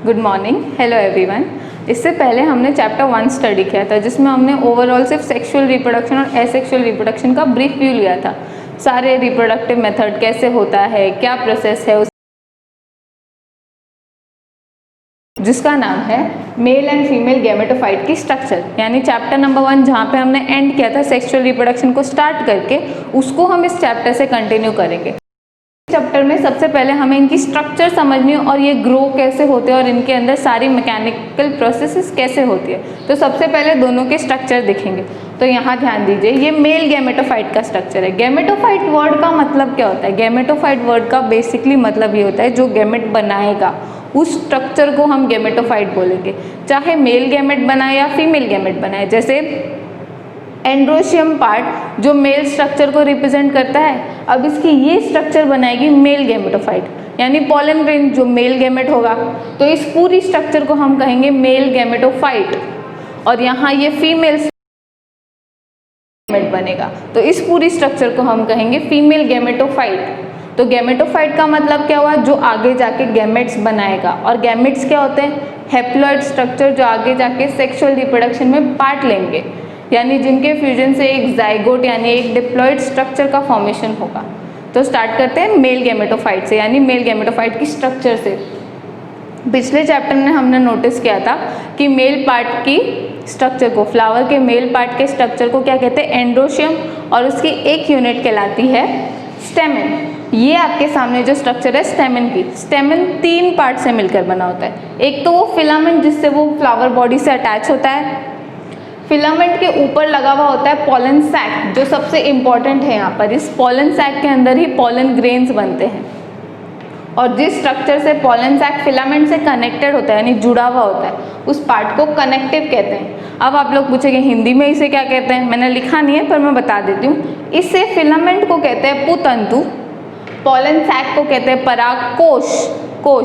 Good morning, hello everyone. इससे पहले हमने चैप्टर 1 स्टडी किया था जिसमें हमने ओवरऑल सिर्फ सेक्सुअल रिप्रोडक्शन और एसेक्सुअल रिप्रोडक्शन का ब्रीफ व्यू लिया था। सारे रिप्रोडक्टिव मेथड कैसे होता है, क्या प्रोसेस है, जिसका नाम है मेल एंड फीमेल गैमेटोफाइट की स्ट्रक्चर। यानी चैप्टर नंबर 1 जहाँ पे हमने एंड किया था सेक्सुअल रिप्रोडक्शन को स्टार्ट करके, उसको हम इस चैप्टर से कंटिन्यू करेंगे। चैप्टर में सबसे पहले हमें इनकी स्ट्रक्चर समझनी है और ये ग्रो कैसे होते हैं और इनके अंदर सारी मैकेनिकल प्रोसेसेस कैसे होती है। तो सबसे पहले दोनों के स्ट्रक्चर दिखेंगे। तो यहाँ ध्यान दीजिए, ये मेल गैमेटोफाइट का स्ट्रक्चर है। गैमेटोफाइट वर्ड का मतलब क्या होता है? गैमेटोफाइट वर्ड का बेसिकली मतलब ये होता है जो गैमेट बनाएगा उस स्ट्रक्चर को हम गैमेटोफाइट बोलेंगे, चाहे मेल गैमेट बनाए या फीमेल गैमेट बनाए। जैसे एंड्रोशियम पार्ट जो मेल स्ट्रक्चर को रिप्रेजेंट करता है, अब इसकी ये स्ट्रक्चर बनाएगी मेल गैमेटोफाइट, यानी पॉलन ग्रेन जो मेल गैमेट होगा, तो इस पूरी स्ट्रक्चर को हम कहेंगे मेल गैमेटोफाइट। और यहाँ ये फीमेल गैमेट बनेगा तो इस पूरी स्ट्रक्चर को हम कहेंगे फीमेल गैमेटोफाइट। तो गैमेटोफाइट का मतलब क्या हुआ? जो आगे जाके गैमेट्स बनाएगा। और गैमेट्स क्या होते हैं? हैप्लॉइड स्ट्रक्चर जो आगे जाके सेक्सुअल रिप्रोडक्शन में पार्ट लेंगे, यानी जिनके फ्यूजन से एक जाइगोट यानी एक डिप्लॉइड स्ट्रक्चर का फॉर्मेशन होगा। तो स्टार्ट करते हैं मेल गैमेटोफाइट से, यानी मेल गैमेटोफाइट की स्ट्रक्चर से। पिछले चैप्टर में हमने नोटिस किया था कि मेल पार्ट की स्ट्रक्चर को, फ्लावर के मेल पार्ट के स्ट्रक्चर को क्या कहते हैं? एंड्रोशियम, और उसकी एक यूनिट कहलाती है स्टेमेन। ये आपके सामने जो स्ट्रक्चर है स्टेमेन की, स्टेमेन 3 पार्ट से मिलकर बना होता है। एक तो वो फिलामेंट जिससे वो फ्लावर बॉडी से अटैच होता है, फिलामेंट के ऊपर लगा हुआ होता है पॉलन सैक जो सबसे इंपॉर्टेंट है यहाँ पर। इस पॉलन सैक के अंदर ही पॉलन ग्रेन्स बनते हैं, और जिस स्ट्रक्चर से पॉलन सैक फिलामेंट से कनेक्टेड होता है यानी जुड़ा हुआ होता है, उस पार्ट को कनेक्टिव कहते हैं। अब आप लोग पूछेंगे हिंदी में इसे क्या कहते हैं? मैंने लिखा नहीं है पर मैं बता देती हूँ। इससे फिलामेंट को कहते हैं पुतंतु, पॉलन सैक को कहते हैं परागकोश,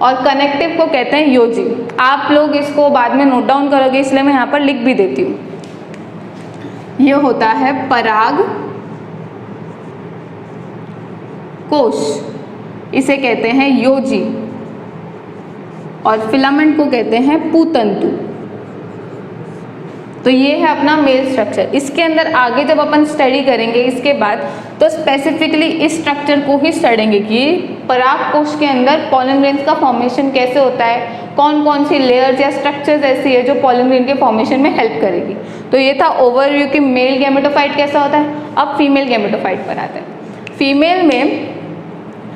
और कनेक्टिव को कहते हैं योजी। आप लोग इसको बाद में नोट डाउन करोगे इसलिए मैं यहाँ पर लिख भी देती हूँ। ये होता है पराग कोश, इसे कहते हैं योजी, और फिलामेंट को कहते हैं पुतंतु। तो ये है अपना मेल स्ट्रक्चर। इसके अंदर आगे जब अपन स्टडी करेंगे इसके बाद, तो स्पेसिफिकली इस स्ट्रक्चर को ही स्टडेंगे कि परागकोश के अंदर पॉलन ग्रेन्स का फॉर्मेशन कैसे होता है, कौन कौन सी लेयर्स या स्ट्रक्चर्स ऐसी है जो पॉलन ग्रेन के फॉर्मेशन में हेल्प करेगी। तो ये था ओवरव्यू कि मेल गैमेटोफाइट कैसा होता है। अब फीमेल गैमेटोफाइट पर आता है। फीमेल में,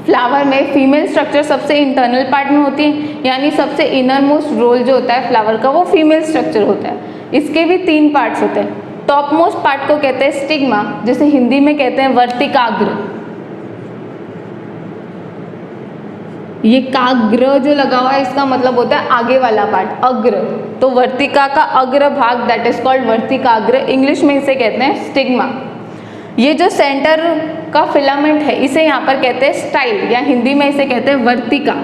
फ्लावर में फीमेल स्ट्रक्चर सबसे इंटरनल पार्ट में होती है, यानी सबसे इनर मोस्ट रोल जो होता है फ्लावर का वो फीमेल स्ट्रक्चर होता है। इसके भी 3 पार्ट्स होते हैं। टॉप मोस्ट पार्ट को कहते हैं स्टिग्मा, जिसे हिंदी में कहते हैं वर्तिकाग्र। ये काग्र जो लगा हुआ है इसका मतलब होता है आगे वाला पार्ट, अग्र। तो वर्तिका का अग्र भाग दैट इज कॉल्ड वर्तिकाग्र, इंग्लिश में इसे कहते हैं स्टिग्मा। ये जो सेंटर का फिलामेंट है इसे यहाँ पर कहते हैं स्टाइल, या हिंदी में इसे कहते हैं वर्तिका।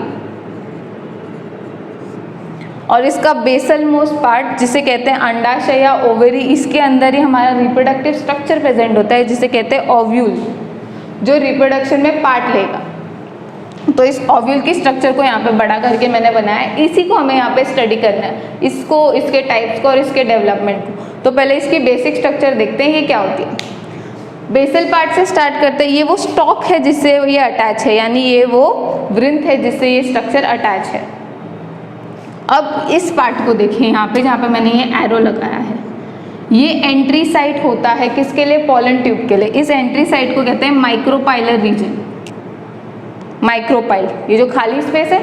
और इसका बेसल मोस्ट पार्ट जिसे कहते हैं अंडाशय या ओवरी, इसके अंदर ही हमारा रिप्रोडक्टिव स्ट्रक्चर प्रेजेंट होता है जिसे कहते हैं ओव्यूल, जो रिप्रोडक्शन में पार्ट लेगा। तो इस ओव्यूल की स्ट्रक्चर को यहाँ पे बड़ा करके मैंने बनाया है, इसी को हमें यहाँ पे स्टडी करना है, इसको, इसके टाइप्स को और इसके डेवलपमेंट को। तो पहले इसकी बेसिक स्ट्रक्चर देखते हैं ये क्या होती है। बेसल पार्ट से स्टार्ट करते हैं। ये वो स्टॉक है जिससे ये अटैच है, यानी ये वो वृंत है जिससे ये स्ट्रक्चर अटैच है। अब इस पार्ट को देखिए यहाँ पे, जहाँ पे मैंने ये एरो लगाया है, ये एंट्री साइट होता है किसके लिए? पॉलन ट्यूब के लिए। इस एंट्री साइट को कहते हैं माइक्रोपाइलर रीजन, माइक्रोपाइल, ये जो खाली स्पेस है।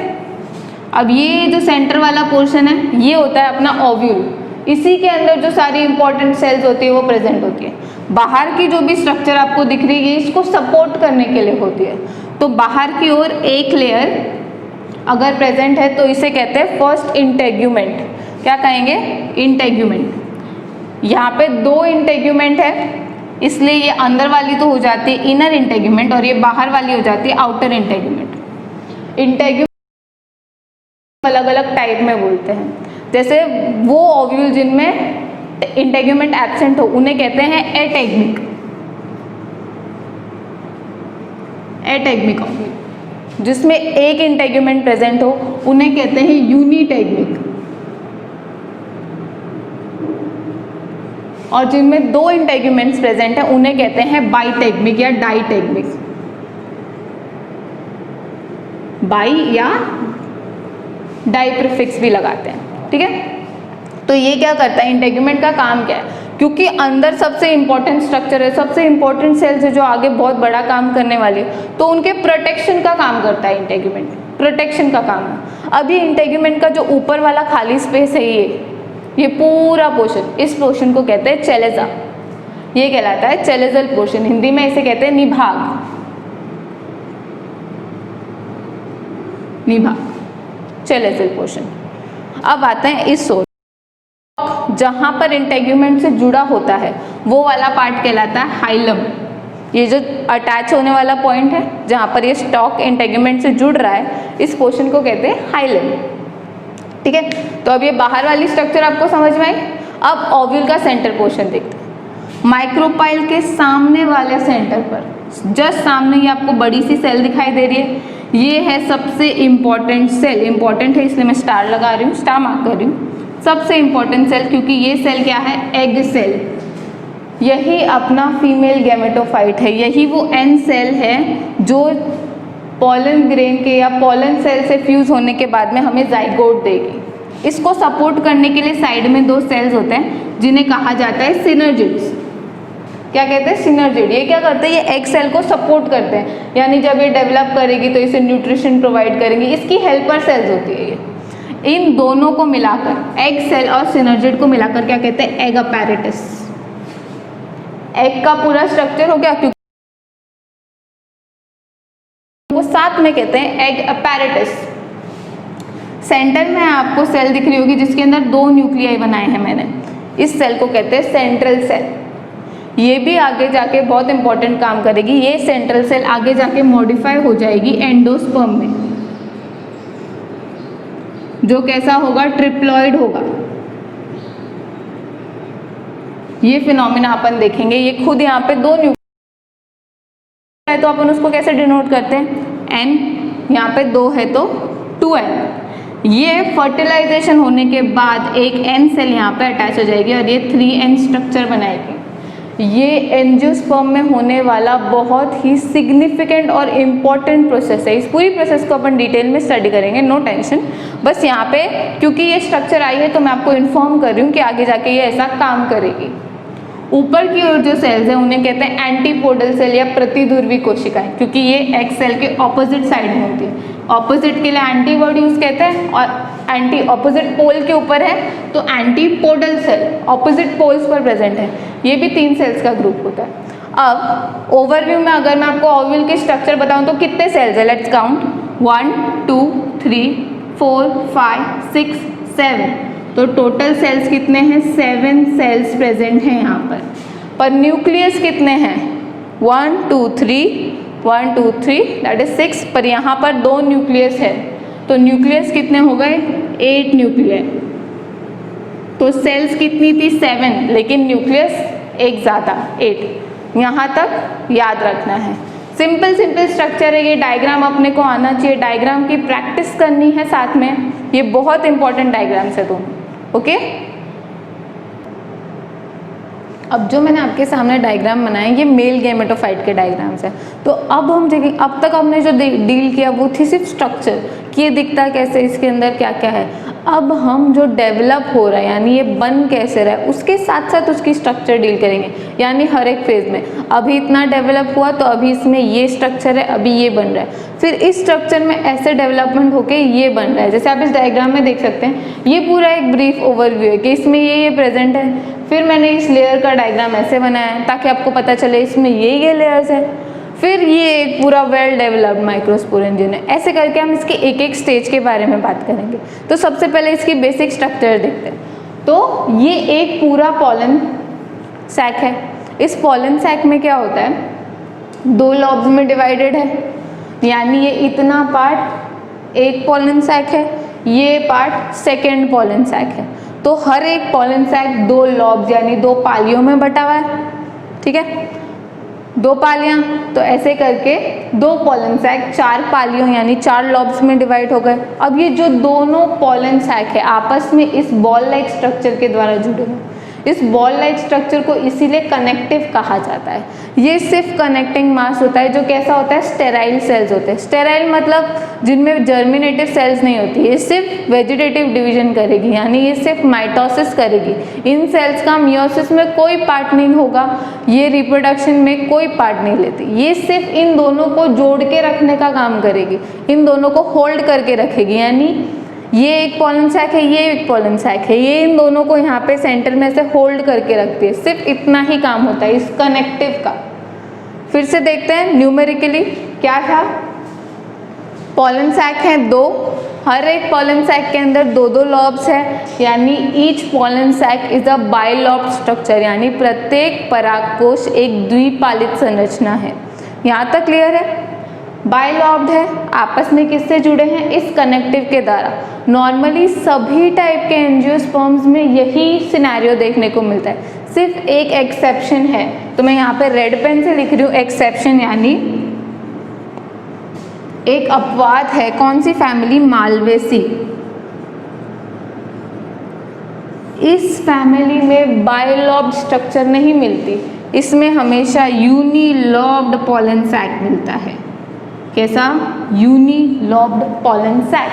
अब ये जो सेंटर वाला पोर्शन है ये होता है अपना ओव्यूल, इसी के अंदर जो सारी इंपॉर्टेंट सेल्स होती है वो प्रेजेंट होती है। बाहर की जो भी स्ट्रक्चर आपको दिख रही है इसको सपोर्ट करने के लिए होती है। तो बाहर की ओर एक लेयर अगर प्रेजेंट है तो इसे कहते हैं फर्स्ट इंटेग्यूमेंट। क्या कहेंगे? इंटेग्यूमेंट। यहाँ पे 2 इंटेग्यूमेंट है, इसलिए ये अंदर वाली तो हो जाती है इनर इंटेग्यूमेंट और ये बाहर वाली हो जाती है आउटर इंटेग्यूमेंट। इंटेग्यूमेंट अलग अलग टाइप में बोलते हैं। जैसे वो ओव्यूल जिनमें इंटेग्यूमेंट एब्सेंट हो उन्हें कहते हैं एटेग्मिक, एटेग्मिक ओव्यूल। जिसमें एक इंटेग्यूमेंट प्रेजेंट हो उन्हें कहते हैं यूनिटेगमिक, और जिनमें 2 इंटेग्यूमेंट्स प्रेजेंट हैं उन्हें कहते हैं बाइटेगमिक या डाइटेगमिक। बाई या डाई प्रीफिक्स भी लगाते हैं, ठीक है। तो ये क्या करता है, इंटेग्यूमेंट का काम क्या है, क्योंकि अंदर सबसे इंपॉर्टेंट स्ट्रक्चर है, सबसे इंपॉर्टेंट सेल्स है जो आगे बहुत बड़ा काम करने वाली है, तो उनके प्रोटेक्शन का काम करता है इंटेग्यूमेंट, प्रोटेक्शन का काम है। अब ये इंटेग्यूमेंट का जो ऊपर वाला खाली स्पेस है, ये पूरा पोर्शन, इस पोर्शन को कहते हैं चेलेजा, ये कहलाता है चेलेजल पोर्शन, हिंदी में इसे कहते हैं निभाग, निभाग, चेलेजल पोर्शन। अब आते हैं इस ओर, जहां पर इंटेग्यूमेंट से जुड़ा होता है वो वाला पार्ट कहलाता है हाइलम। ये जो अटैच होने वाला पॉइंट है जहां पर ये स्टॉक इंटेग्यूमेंट से जुड़ रहा है, इस पोर्शन को कहते हैं हाइलम, ठीक है। तो अब ये बाहर वाली स्ट्रक्चर आपको समझ में आई। अब ओव्यूल का सेंटर पोर्शन देखते हैं। माइक्रोपाइल के सामने वाले सेंटर पर, जस्ट सामने ही आपको बड़ी सी सेल दिखाई दे रही है, ये है सबसे इंपॉर्टेंट सेल, इंपॉर्टेंट है इसलिए मैं स्टार लगा रही हूँ, स्टार मार्क कर रही हूँ, सबसे इंपॉर्टेंट सेल, क्योंकि ये सेल क्या है, एग सेल। यही अपना फीमेल गैमेटोफाइट है, यही वो एन सेल है जो पॉलन ग्रेन के या पॉलन सेल से फ्यूज होने के बाद में हमें जाइगोट देगी। इसको सपोर्ट करने के लिए साइड में 2 सेल्स होते हैं जिन्हें कहा जाता है सिनर्जिड्स। क्या कहते हैं, सिनर्जिड। ये क्या करते हैं, ये एग सेल को सपोर्ट करते हैं, यानी जब ये डेवलप करेगी तो इसे न्यूट्रिशन प्रोवाइड करेंगी, इसकी हेल्पर सेल्स होती है ये। इन दोनों को मिलाकर, एग सेल और सिनर्जिड को मिलाकर क्या कहते हैं, एग अपैरेटस। एग का पूरा स्ट्रक्चर हो गया, क्योंकि वो साथ में कहते हैं एग अपैरेटस। सेंटर में आपको सेल दिख रही होगी जिसके अंदर 2 न्यूक्लियाई बनाए हैं मैंने, इस सेल को कहते हैं सेंट्रल सेल। ये भी आगे जाके बहुत इंपॉर्टेंट काम करेगी। ये सेंट्रल सेल आगे जाके मॉडिफाई हो जाएगी एंडोस्पर्म में, जो कैसा होगा, ट्रिप्लॉइड होगा। ये फिनोमिना अपन देखेंगे। ये खुद यहाँ पे 2 न्यूक्लियाई है तो अपन उसको कैसे डिनोट करते हैं, n, यहाँ पे 2 है तो 2n। ये फर्टिलाइजेशन होने के बाद एक n सेल यहाँ पे अटैच हो जाएगी और ये 3n स्ट्रक्चर बनाएगी। ये एंजियोस्पर्म में होने वाला बहुत ही सिग्निफिकेंट और इम्पॉर्टेंट प्रोसेस है। इस पूरी प्रोसेस को अपन डिटेल में स्टडी करेंगे, नो टेंशन। बस यहाँ पे क्योंकि ये स्ट्रक्चर आई है तो मैं आपको इन्फॉर्म कर रही हूँ कि आगे जाके ये ऐसा काम करेगी। ऊपर की ओर जो सेल्स हैं उन्हें कहते हैं एंटीपोडल सेल या प्रतिध्रुवी कोशिकाएं, क्योंकि ये एग सेल के ऑपोजिट साइड में होती है। ऑपोजिट के लिए एंटी वर्ड यूज कहते हैं, और एंटी ऑपोजिट पोल के ऊपर है तो एंटीपोडल सेल, ऑपोजिट पोल्स पर प्रेजेंट है। ये भी 3 सेल्स का ग्रुप होता है। अब ओवरव्यू में अगर मैं आपको ओव्यूल के स्ट्रक्चर बताऊं तो कितने सेल्स है, लेट्स काउंट, 1 2 3 4 5 6 7। तो टोटल सेल्स कितने हैं, 7 सेल्स प्रेजेंट हैं यहाँ पर न्यूक्लियस कितने हैं, 1 2 3 दैट इज 6, पर यहाँ पर 2 न्यूक्लियस है तो न्यूक्लियस कितने हो गए, 8 न्यूक्लियस। तो सेल्स कितनी थी, 7, लेकिन न्यूक्लियस एक ज़्यादा, 8। यहाँ तक याद रखना है। सिंपल स्ट्रक्चर है ये। डायग्राम अपने को आना चाहिए, डायग्राम की प्रैक्टिस करनी है साथ में। ये बहुत इंपॉर्टेंट डायग्राम्स है दोनों, ओके। अब जो मैंने आपके सामने डायग्राम बनाए ये मेल गैमेटोफाइट के डायग्राम्स हैं। तो अब हम देखेंगे, अब तक हमने जो डील किया वो थी सिर्फ स्ट्रक्चर कि ये दिखता कैसे, इसके अंदर क्या क्या है। अब हम जो डेवलप हो रहा है यानी ये बन कैसे रहा है उसके साथ साथ उसकी स्ट्रक्चर डील करेंगे, यानी हर एक फेज में। अभी इतना डेवलप हुआ तो अभी इसमें ये स्ट्रक्चर है, अभी ये बन रहा है, फिर इस स्ट्रक्चर में ऐसे डेवलपमेंट होके ये बन रहा है। जैसे आप इस डायग्राम में देख सकते हैं, ये पूरा एक ब्रीफ ओवरव्यू है कि इसमें ये प्रेजेंट है। फिर मैंने इस लेयर का डायग्राम ऐसे बनाया है ताकि आपको पता चले इसमें ये लेयर्स है। फिर ये एक पूरा वेल डेवलप्ड माइक्रोस्पोर इंजन है। ऐसे करके हम इसके एक एक स्टेज के बारे में बात करेंगे। तो सबसे पहले इसकी बेसिक स्ट्रक्चर देखते हैं। तो ये एक पूरा पॉलन सैक है। इस पॉलन सैक में क्या होता है, 2 लॉब्स में डिवाइडेड है, यानी ये इतना पार्ट एक पॉलन सैक है, ये पार्ट सेकेंड पॉलन सैक है। तो हर एक पॉलन सैक 2 लॉब्स यानी 2 पालियों में बटा हुआ है, ठीक है। 2 पालियां, तो ऐसे करके 2 पॉलन सैक 4 पालियों यानी 4 लॉब्स में डिवाइड हो गए। अब ये जो दोनों पॉलन सैक है आपस में इस बॉल लाइक स्ट्रक्चर के द्वारा जुड़े हुए, इस बॉल लाइक स्ट्रक्चर को इसीलिए कनेक्टिव कहा जाता है। ये सिर्फ कनेक्टिंग मास होता है जो कैसा होता है, स्टेराइल सेल्स होते हैं। स्टेराइल मतलब जिनमें जर्मिनेटिव सेल्स नहीं होती, ये सिर्फ वेजिटेटिव डिवीजन करेगी, यानी ये सिर्फ माइटोसिस करेगी। इन सेल्स का मियोसिस में कोई पार्ट नहीं होगा, ये रिप्रोडक्शन में कोई पार्ट नहीं लेती, ये सिर्फ इन दोनों को जोड़ के रखने का काम करेगी, इन दोनों को होल्ड करके रखेगी। यानी ये एक पॉलन सैक है, ये एक पॉलन सैक है, ये इन दोनों को यहाँ पे सेंटर में से होल्ड करके रखती है। सिर्फ इतना ही काम होता है इस कनेक्टिव का। फिर से देखते हैं न्यूमेरिकली क्या था। पॉलन सैक है 2, हर एक पॉलन सैक के अंदर 2-2 लॉब्स है, यानी each pollen sac is a bilobed structure, यानी प्रत्येक परागकोश एक द्विपालित संरचना है। यहाँ तक क्लियर है। बाइलॉब्ड है, आपस में किससे जुड़े हैं, इस कनेक्टिव के द्वारा। नॉर्मली सभी टाइप के एंजियोस्पर्म्स में यही सिनेरियो देखने को मिलता है, सिर्फ एक एक्सेप्शन है, तो मैं यहाँ पे रेड पेन से लिख रही हूँ एक्सेप्शन, यानी एक अपवाद है। कौन सी फैमिली, मालवेसी। इस फैमिली में बाइलॉब्ड स्ट्रक्चर नहीं मिलती, इसमें हमेशा यूनिलॉब्ड पॉलन सैक मिलता है। कैसा, यूनिलॉब्ड पॉलन सैक।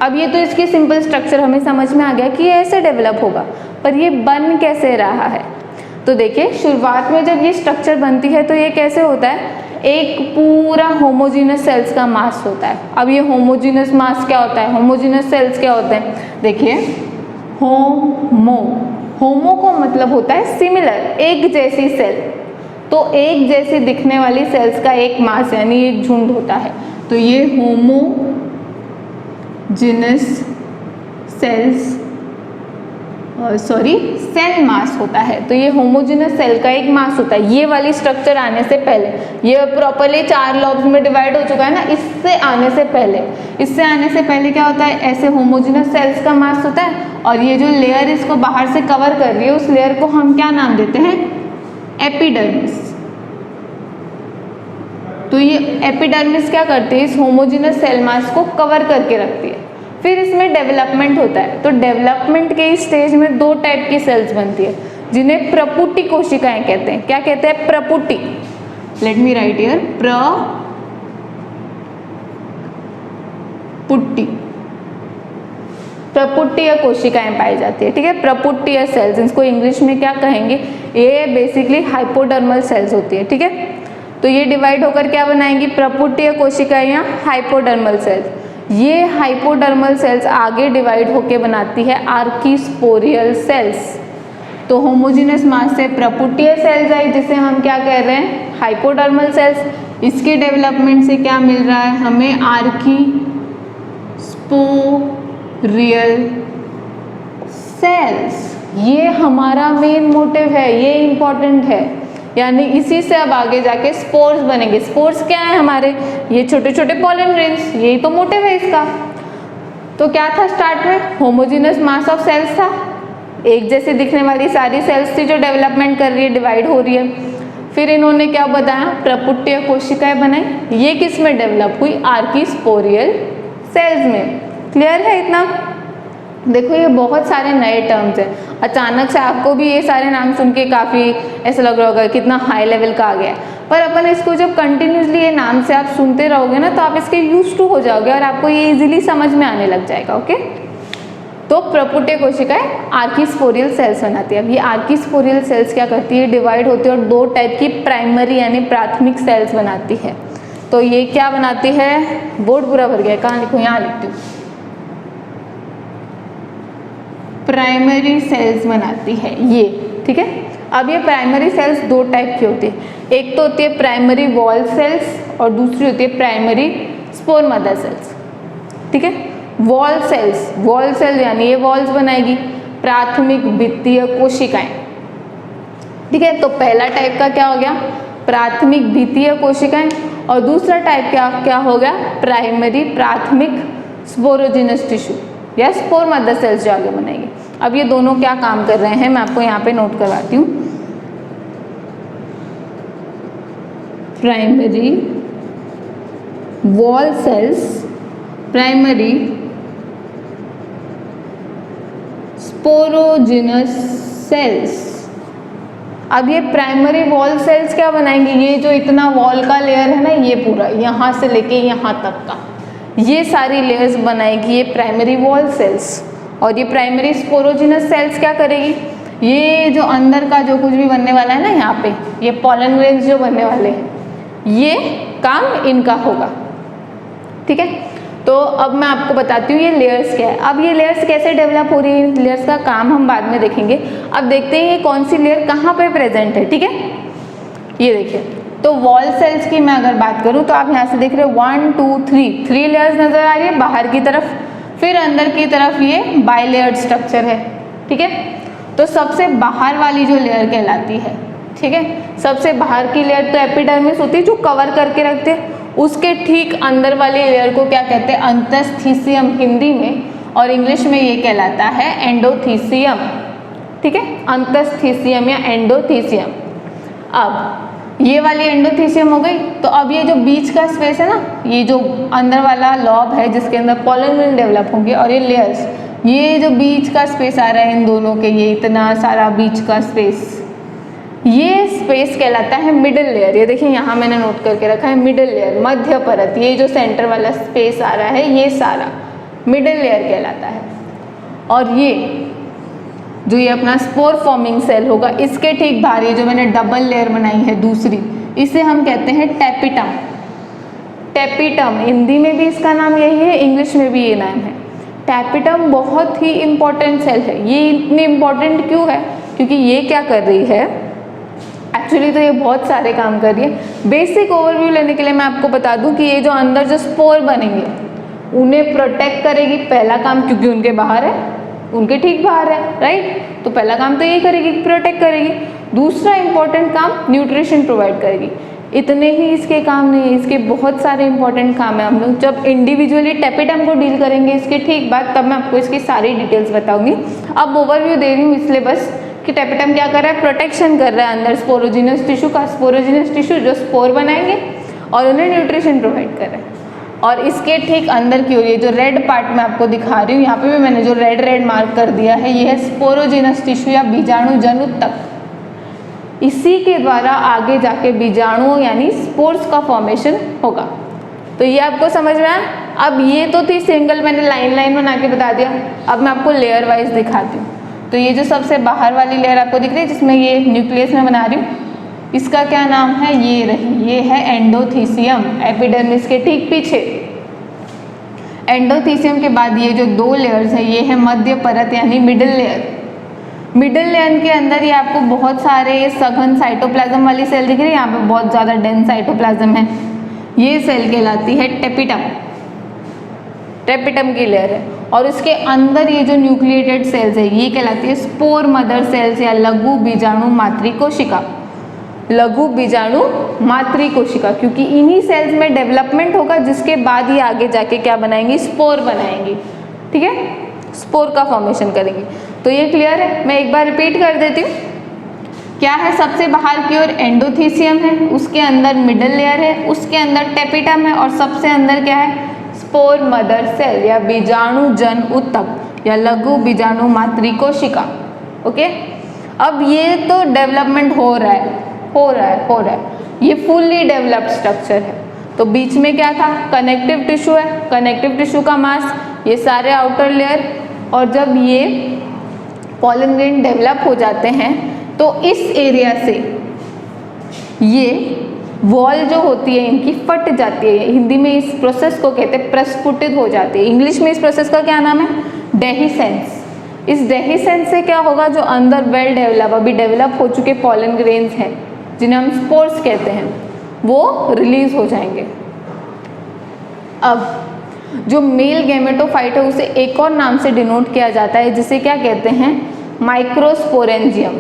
अब ये तो इसकी सिंपल स्ट्रक्चर हमें समझ में आ गया कि ये ऐसे डेवलप होगा, पर ये बन कैसे रहा है। तो देखिए शुरुआत में जब ये स्ट्रक्चर बनती है तो ये कैसे होता है, एक पूरा होमोजीनस सेल्स का मास होता है। अब ये होमोजीनस मास क्या होता है, होमोजीनस सेल्स क्या होते हैं, देखिए होमो को मतलब होता है सिमिलर, एक जैसी सेल, तो एक जैसी दिखने वाली सेल्स का एक मास यानी एक झुंड होता है। तो ये होमोजीनस सेल्स सेल मास होता है। तो ये होमोजीनस सेल का एक मास होता है। ये वाली स्ट्रक्चर आने से पहले, ये प्रॉपर्ली 4 लॉब्स में डिवाइड हो चुका है ना, इससे आने से पहले क्या होता है, ऐसे होमोजीनस सेल्स का मास होता है, और ये जो लेयर इसको बाहर से कवर कर रही है उस लेयर को हम क्या नाम देते हैं, एपिडर्मिस। तो ये एपिडर्मिस क्या करती है, इस होमोजीनस सेल मास को कवर करके रखती है। फिर इसमें डेवलपमेंट होता है, तो डेवलपमेंट के इस स्टेज में 2 टाइप की सेल्स बनती है जिन्हें प्रपुटी कोशिकाएं कहते हैं। क्या कहते हैं, प्रपुटी। लेट मी राइट हियर, प्रपुटीय कोशिकाएं पाई जाती है। ठीक है, प्रपुटीय सेल्स, इसको इंग्लिश में क्या कहेंगे, ये बेसिकली हाइपोडर्मल सेल्स होती है। ठीक है, तो ये डिवाइड होकर क्या बनाएंगी, प्रपुटीय कोशिकाएं या हाइपोडर्मल सेल्स। ये हाइपोडर्मल सेल्स आगे डिवाइड होकर बनाती है आर्कीस्पोरियल सेल्स। तो होमोजीनस मास से प्रपुटीय सेल्स आई जिसे हम क्या कह रहे हैं, हाइपोडर्मल सेल्स। इसके डेवलपमेंट से क्या मिल रहा है हमें, आर्कीस्पोरियल सेल्स। ये हमारा मेन मोटिव है, ये इंपॉर्टेंट है, यानी इसी से अब आगे जाके स्पोर्स बनेंगे। स्पोर्स क्या है हमारे, ये छोटे छोटे पॉलन ग्रेन्स, यही तो मोटिव है इसका। तो क्या था स्टार्ट में, होमोजीनस मास ऑफ सेल्स था, एक जैसे दिखने वाली सारी सेल्स थी जो डेवलपमेंट कर रही है, डिवाइड हो रही है। फिर इन्होंने क्या बताया, प्रपुटीय कोशिकाएं बनाई। ये किस में डेवलप हुई, आर्कीस्पोरियल सेल्स में। क्लियर है इतना। देखो ये बहुत सारे नए टर्म्स हैं, अचानक से आपको भी ये सारे नाम सुन के काफ़ी ऐसा लग रहा होगा कितना हाई लेवल का आ गया है, पर अपन इसको जब कंटिन्यूसली ये नाम से आप सुनते रहोगे ना तो आप इसके यूज टू हो जाओगे और आपको ये इजीली समझ में आने लग जाएगा। ओके, तो प्रपुटीय कोशिकाएं आर्कीस्पोरियल सेल्स बनाती है। अब ये आर्कीस्पोरियल सेल्स क्या करती है, डिवाइड होती है और 2 टाइप की प्राइमरी यानी प्राथमिक सेल्स बनाती है। तो ये क्या बनाती है, बोर्ड पूरा भर गया, कहाँ लिखूँ, यहाँ लिखती हूँ, प्राइमरी सेल्स बनाती है ये। ठीक है, अब ये प्राइमरी सेल्स 2 टाइप की होती है, एक तो होती है प्राइमरी वॉल सेल्स और दूसरी होती है प्राइमरी स्पोर मदर सेल्स। ठीक है, वॉल सेल्स यानी ये वॉल्स बनाएगी, प्राथमिक भित्तीय कोशिकाएं। ठीक है, तो पहला टाइप का क्या हो गया, प्राथमिक भित्तीय कोशिकाएं, और दूसरा टाइप क्या हो गया, प्राथमिक स्पोरोजिनस टिश्यू या स्पोर मदर सेल्स जो आगे बनाएंगे। अब ये दोनों क्या काम कर रहे हैं मैं आपको यहाँ पे नोट करवाती हूँ। Primary wall cells, primary sporogenous cells. अब ये प्राइमरी वॉल सेल्स क्या बनाएंगे, ये जो इतना वॉल का लेयर है ना, ये पूरा यहाँ से लेके यहाँ तक का, ये सारी लेयर्स बनाएगी ये प्राइमरी वॉल सेल्स। और ये प्राइमरी स्पोरोजिनस सेल्स क्या करेगी, ये जो अंदर का जो कुछ भी बनने वाला है ना, यहाँ पे ये पॉलन ग्रेन्स जो बनने वाले हैं, ये काम इनका होगा। ठीक है, तो अब मैं आपको बताती हूँ ये लेयर्स क्या है। अब ये लेयर्स कैसे डेवलप हो रही है, लेयर्स का काम हम बाद में देखेंगे। अब देखते हैं ये कौन सी लेयर कहाँ पे प्रेजेंट है। ठीक है, ये देखिए, तो वॉल सेल्स की मैं अगर बात करूँ तो आप यहाँ से देख रहे हो 1 2 3 लेयर्स नजर आ रही है बाहर की तरफ, फिर अंदर की तरफ ये बाइलेयर्ड स्ट्रक्चर है। ठीक है, तो सबसे बाहर वाली जो लेयर कहलाती है, ठीक है, सबसे बाहर की लेयर तो एपिडर्मिस होती है जो कवर करके रखते हैं, उसके ठीक अंदर वाली लेयर को क्या कहते हैं, अंतस्थीसियम हिंदी में, और इंग्लिश में ये कहलाता है एंडोथीसियम। ठीक है, अंतस्थीसियम या एंडोथीसियम। अब ये वाली एंडोथीसियम हो गई, तो अब ये जो बीच का स्पेस है ना, ये जो अंदर वाला लॉब है जिसके अंदर पॉलन ग्रेन डेवलप होंगे, और ये लेयर्स, ये जो बीच का स्पेस आ रहा है इन दोनों के, ये इतना सारा बीच का स्पेस, ये स्पेस कहलाता है मिडिल लेयर। ये देखिए यहाँ मैंने नोट करके रखा है मिडिल लेयर, मध्य परत। ये जो सेंटर वाला स्पेस आ रहा है ये सारा मिडिल लेयर कहलाता है। और ये जो ये अपना स्पोर फॉर्मिंग सेल होगा, इसके ठीक बाहर ये जो मैंने डबल लेयर बनाई है दूसरी, इसे हम कहते हैं टेपिटम। टेपिटम हिंदी में भी इसका नाम यही है, इंग्लिश में भी ये नाम है। टेपिटम बहुत ही इंपॉर्टेंट सेल है। ये इतनी इंपॉर्टेंट क्यों है, क्योंकि ये क्या कर रही है, एक्चुअली तो ये बहुत सारे काम कर रही है। बेसिक ओवरव्यू लेने के लिए मैं आपको बता दूं कि ये जो अंदर जो स्पोर बनेंगे उन्हें प्रोटेक्ट करेगी, पहला काम, क्योंकि उनके बाहर है, उनके ठीक बाहर है, राइट, तो पहला काम तो ये करेगी, प्रोटेक्ट करेगी। दूसरा इंपॉर्टेंट काम न्यूट्रिशन प्रोवाइड करेगी। इतने ही इसके काम नहीं है, इसके बहुत सारे इंपॉर्टेंट काम है। हम लोग जब इंडिविजुअली टेपिटम को डील करेंगे इसके ठीक बाद, तब मैं आपको इसकी सारी डिटेल्स बताऊंगी। अब ओवरव्यू दे रही हूँ इसलिए बस कि टेपिटम क्या कर रहा है, प्रोटेक्शन कर रहा है अंदर स्पोरोजिनस टिश्यू का, स्पोरोजिनस टिश्यू जो स्पोर बनाएंगे और उन्हें न्यूट्रिशन प्रोवाइड कर रहा है। और इसके ठीक अंदर की ओर ये जो रेड पार्ट मैं आपको दिखा रही हूँ, यहाँ पे भी मैंने जो रेड मार्क कर दिया है, ये है स्पोरोजिनस टिश्यू या बीजाणु जनु तक। इसी के द्वारा आगे जाके बीजाणुओं यानी स्पोर्स का फॉर्मेशन होगा। तो ये आपको समझ में आया। अब ये तो थी सिंगल, मैंने लाइन बना के बता दिया। अब मैं आपको लेयर वाइज दिखाती हूँ। तो ये जो सबसे बाहर वाली लेयर आपको दिख रही है जिसमें ये न्यूक्लियस में बना रही हूँ, इसका क्या नाम है, ये रही, ये है एंडोथीसियम, एपिडर्मिस के ठीक पीछे। एंडोथीसियम के बाद ये जो दो लेयर्स है, ये है मध्य परत यानी मिडिल लेयर। मिडिल लेयर के अंदर ये आपको बहुत सारे सघन साइटोप्लाज्म वाली सेल दिख रही है, यहाँ पे बहुत ज़्यादा डेंस साइटोप्लाज्म है। ये सेल कहलाती है टेपिटम, टेपिटम की लेयर है। और इसके अंदर ये जो न्यूक्लिएटेड सेल्स है ये कहलाती है स्पोर मदर सेल्स या लघु बीजाणु मातृ कोशिका। लघु बीजाणु मातृ कोशिका, क्योंकि इन्हीं सेल्स में डेवलपमेंट होगा जिसके बाद ये आगे जाके क्या बनाएंगी, स्पोर बनाएंगी। ठीक है, स्पोर का फॉर्मेशन करेंगी। तो ये क्लियर है, मैं एक बार रिपीट कर देती हूँ। क्या है, सबसे बाहर की ओर एंडोथीसियम है, उसके अंदर मिडल लेयर है, उसके अंदर टेपिटम है, और सबसे अंदर क्या है, स्पोर मदर सेल या बीजाणु जन ऊतक या लघु बीजाणु मातृ कोशिका। ओके, अब ये तो डेवलपमेंट हो रहा है, ये फुल्ली डेवलप्ड स्ट्रक्चर है। तो बीच में क्या था, कनेक्टिव टिश्यू है, कनेक्टिव टिश्यू का मास, ये सारे आउटर लेयर। और जब ये पॉलन ग्रेन डेवलप हो जाते हैं तो इस एरिया से ये वॉल जो होती है इनकी फट जाती है। हिंदी में इस प्रोसेस को कहते हैं प्रस्फुटित हो जाती है। इंग्लिश में इस प्रोसेस का क्या नाम है, डेहिसेंस। इस डेहिसेंस से क्या होगा, जो अंदर वेल डेवलप, अभी डेवलप हो चुके पॉलन ग्रेन्स हैं जिन्हें हम स्पोर्स कहते हैं, वो रिलीज हो जाएंगे। अब जो मेल गैमेटोफाइट है उसे एक और नाम से डिनोट किया जाता है जिसे क्या कहते हैं, माइक्रोस्पोरेंजियम।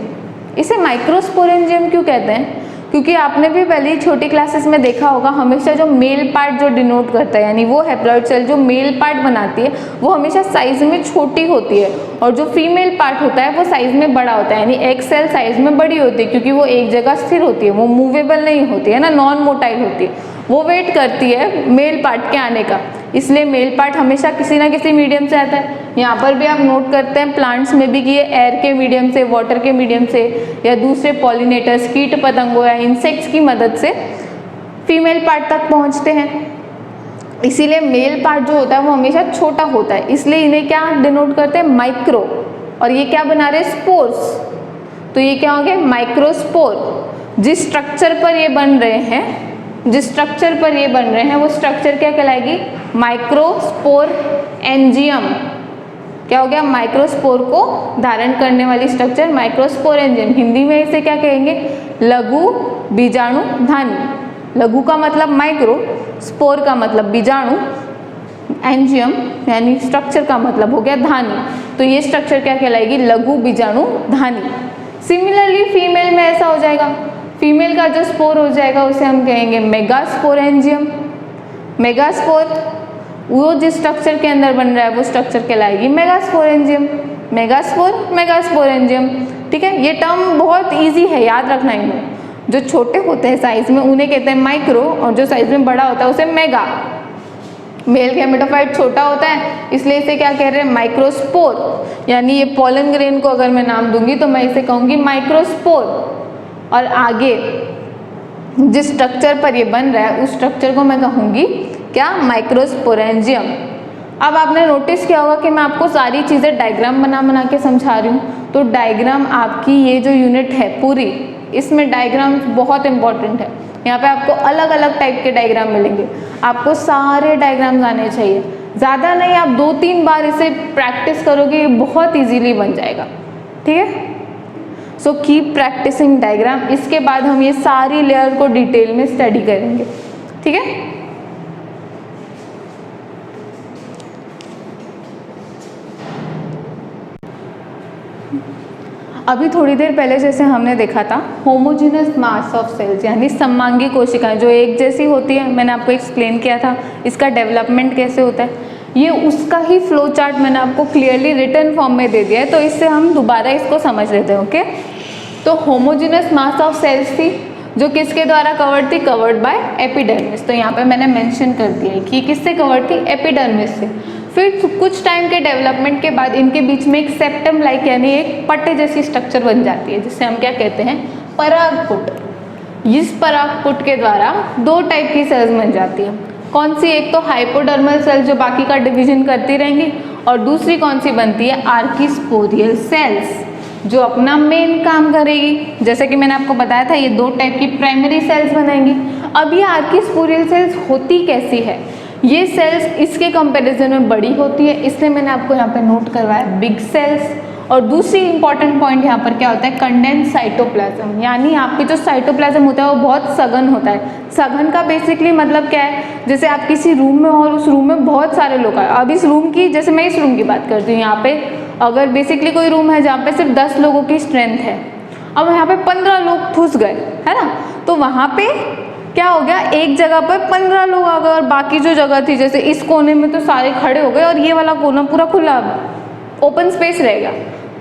इसे माइक्रोस्पोरेंजियम क्यों कहते हैं, क्योंकि आपने भी पहले ही छोटी क्लासेस में देखा होगा, हमेशा जो मेल पार्ट जो डिनोट करता है, यानी वो हैप्लॉइड सेल जो मेल पार्ट बनाती है वो हमेशा साइज में छोटी होती है, और जो फीमेल पार्ट होता है वो साइज में बड़ा होता है, यानी एक सेल साइज में बड़ी होती है क्योंकि वो एक जगह स्थिर होती है, वो मूवेबल नहीं होती है ना, नॉन मोटाइल होती है, वो वेट करती है मेल पार्ट के आने का, इसलिए मेल पार्ट हमेशा किसी ना किसी मीडियम से आता है। यहाँ पर भी आप नोट करते हैं प्लांट्स में भी कि ये एयर के मीडियम से, वाटर के मीडियम से या दूसरे पॉलिनेटर्स, कीट पतंगों या इंसेक्ट्स की मदद से फीमेल पार्ट तक पहुँचते हैं। इसीलिए मेल पार्ट जो होता है वो हमेशा छोटा होता है, इसलिए इन्हें क्या डिनोट करते हैं, माइक्रो। और ये क्या बना रहे हैं, स्पोर्स, तो ये क्या हो गया, माइक्रोस्पोर। जिस स्ट्रक्चर पर ये बन रहे हैं, जिस स्ट्रक्चर पर ये बन रहे हैं वो स्ट्रक्चर क्या कहलाएगी, माइक्रोस्पोर एंजियम। क्या हो गया, माइक्रोस्पोर को धारण करने वाली स्ट्रक्चर माइक्रोस्पोर एंजियम। हिंदी में इसे क्या कहेंगे, लघु बीजाणु धानी। लघु का मतलब माइक्रो, स्पोर का मतलब बीजाणु, एंजियम यानी स्ट्रक्चर का मतलब हो गया धानी, तो ये स्ट्रक्चर क्या कहलाएगी, लघु बीजाणु धानी। सिमिलरली फीमेल में ऐसा हो जाएगा, फीमेल का जो स्पोर हो जाएगा उसे हम कहेंगे मेगास्पोरेंजियम। मेगास्पोर वो जिस स्ट्रक्चर के अंदर बन रहा है वो स्ट्रक्चर कहलाएगी मेगास्पोरेंजियम। मेगास्पोरेंजियम, ठीक है। ये टर्म बहुत इजी है, याद रखना इन्हें। जो छोटे होते हैं साइज में उन्हें कहते हैं माइक्रो, और जो साइज में बड़ा होता है उसे मेगा। मेल गैमेटोफाइट छोटा होता है इसलिए इसे क्या कह रहे हैं, माइक्रोस्पोर। यानी ये पोलन ग्रेन को अगर मैं नाम दूंगी तो मैं इसे कहूंगी माइक्रोस्पोर। और आगे जिस स्ट्रक्चर पर ये बन रहा है उस स्ट्रक्चर को मैं कहूँगी क्या, माइक्रोस्पोरेंजियम। अब आपने नोटिस किया होगा कि मैं आपको सारी चीज़ें डायग्राम बना के समझा रही हूँ, तो डायग्राम आपकी ये जो यूनिट है पूरी, इसमें डायग्राम बहुत इंपॉर्टेंट है। यहाँ पे आपको अलग अलग टाइप के डायग्राम मिलेंगे, आपको सारे डायग्राम्स आने चाहिए। ज़्यादा नहीं, आप 2-3 बार इसे प्रैक्टिस करोगे ये बहुत ईजीली बन जाएगा, ठीक है। So keep practising diagram. इसके बाद हम ये सारी लेयर को डिटेल में स्टडी करेंगे, ठीक है। अभी थोड़ी देर पहले जैसे हमने देखा था होमोजेनस मास ऑफ सेल्स, यानी सममांगी कोशिकाएं जो एक जैसी होती है, मैंने आपको एक्सप्लेन किया था इसका डेवलपमेंट कैसे होता है। ये उसका ही फ्लो चार्ट मैंने आपको क्लियरली रिटन फॉर्म में दे दिया है, तो इससे हम दोबारा इसको समझ लेते हैं, ओके। तो होमोजेनस मास ऑफ सेल्स थी जो किसके द्वारा कवर्ड थी, कवर्ड बाय एपिडर्मिस। तो यहाँ पे मैंने मेंशन कर दिया है कि किससे कवर्ड थी, एपिडर्मिस से। फिर कुछ टाइम के डेवलपमेंट के बाद इनके बीच में एक सेप्टम लाइक यानी एक पट्टे जैसी स्ट्रक्चर बन जाती है, जिससे हम क्या कहते हैं, परागपुट। इस परागपुट के द्वारा 2 टाइप की सेल्स बन जाती है। कौन सी, एक तो हाइपोडर्मल सेल्स जो बाकी का डिवीजन करती रहेंगी, और दूसरी कौन सी बनती है, आर्किस्पोरियल सेल्स जो अपना मेन काम करेगी। जैसे कि मैंने आपको बताया था ये 2 टाइप की प्राइमरी सेल्स बनाएंगी। अब ये आर्किस्पोरियल सेल्स होती कैसी है, ये सेल्स इसके कंपैरिजन में बड़ी होती है, इसलिए मैंने आपको यहाँ पे नोट करवाया बिग सेल्स। और दूसरी इंपॉर्टेंट पॉइंट यहाँ पर क्या होता है, कंडेंस साइटोप्लाज्म, यानी आपके जो साइटोप्लाज्म होता है वो बहुत सघन होता है। सघन का बेसिकली मतलब क्या है, जैसे आप किसी रूम में हो और उस रूम में बहुत सारे लोग आए। अब इस रूम की, जैसे मैं इस रूम की बात करती हूँ, यहाँ पे अगर बेसिकली कोई रूम है जहाँ पे सिर्फ 10 लोगों की स्ट्रेंथ है, अब यहाँ पे 15 लोग घुस गए, है ना, तो वहाँ पे क्या हो गया, एक जगह पर 15 लोग आ गए और बाकी जो जगह थी जैसे इस कोने में तो सारे खड़े हो गए और ये वाला कोना पूरा खुला ओपन स्पेस रह गया।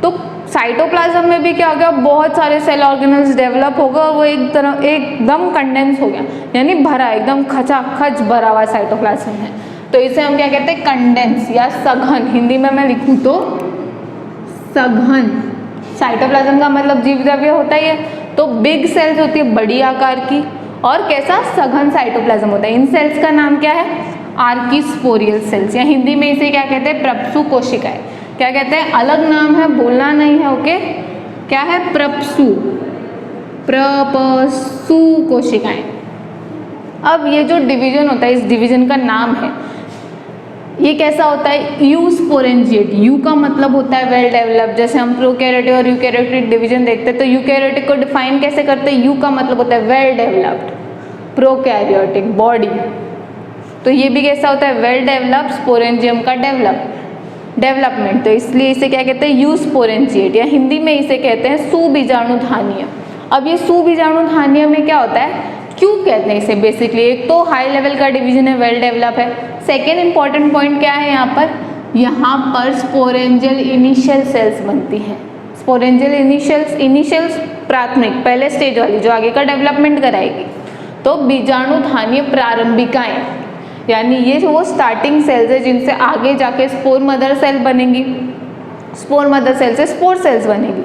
तो साइटोप्लाज्म में भी क्या हो गया, बहुत सारे सेल ऑर्गेनल्स डेवलप हो गए और वो एक तरह एकदम कंडेंस हो गया, यानी भरा, एकदम खचाखच भरा हुआ साइटोप्लाज्म है। तो इसे हम क्या कहते हैं, कंडेंस या सघन। हिंदी में मैं लिखूँ तो सघन। साइटोप्लाज्म का मतलब जीव द्रव्य होता ही है, तो बिग सेल्स होती है बड़ी आकार की, और कैसा, सघन साइटोप्लाज्म होता है। इन सेल्स का नाम क्या है, आर्किस्पोरियल सेल्स, या हिंदी में इसे क्या कहते हैं, प्रपसु कोशिकाएं। क्या कहते हैं, अलग नाम है, बोलना नहीं है, ओके। क्या है, प्रपसु, प्रपसु कोशिकाएं। अब ये जो डिवीजन होता है, इस डिवीजन का नाम है, ये कैसा होता है, यूस्पोरेंजिएट। यू का मतलब होता है वेल डेवलप्ड। जैसे हम प्रोकैरियोटिक और यूकैरियोटिक डिवीजन देखते हैं, तो यूकैरियोटिक को डिफाइन कैसे करते हैं, यू का मतलब होता है वेल डेवलप्ड, प्रोकैरियोटिक बॉडी। तो ये भी कैसा होता है, वेल डेवलप्ड, स्पोरेंजियम का डेवलपमेंट। तो इसलिए इसे क्या कहते हैं, यूस्पोरेंजिएट, या हिंदी में इसे कहते हैं सुबीजाणुधानीय। अब ये सुबीजाणुधान्य में क्या होता है, क्यों कहते हैं इसे बेसिकली, एक तो हाई लेवल का डिवीजन है, वेल डेवलप है। सेकेंड इंपॉर्टेंट पॉइंट क्या है यहाँ पर स्पोरेंजियल इनिशियल सेल्स बनती हैं। स्पोरेंजियल इनिशियल्स प्राथमिक पहले स्टेज वाली जो आगे का डेवलपमेंट कराएगी। तो बीजाणुधान्य प्रारंभिकाएं यानी ये वो स्टार्टिंग सेल्स है जिनसे आगे जाके स्पोर मदर सेल बनेंगी, स्पोर मदर सेल से स्पोर सेल्स बनेगी,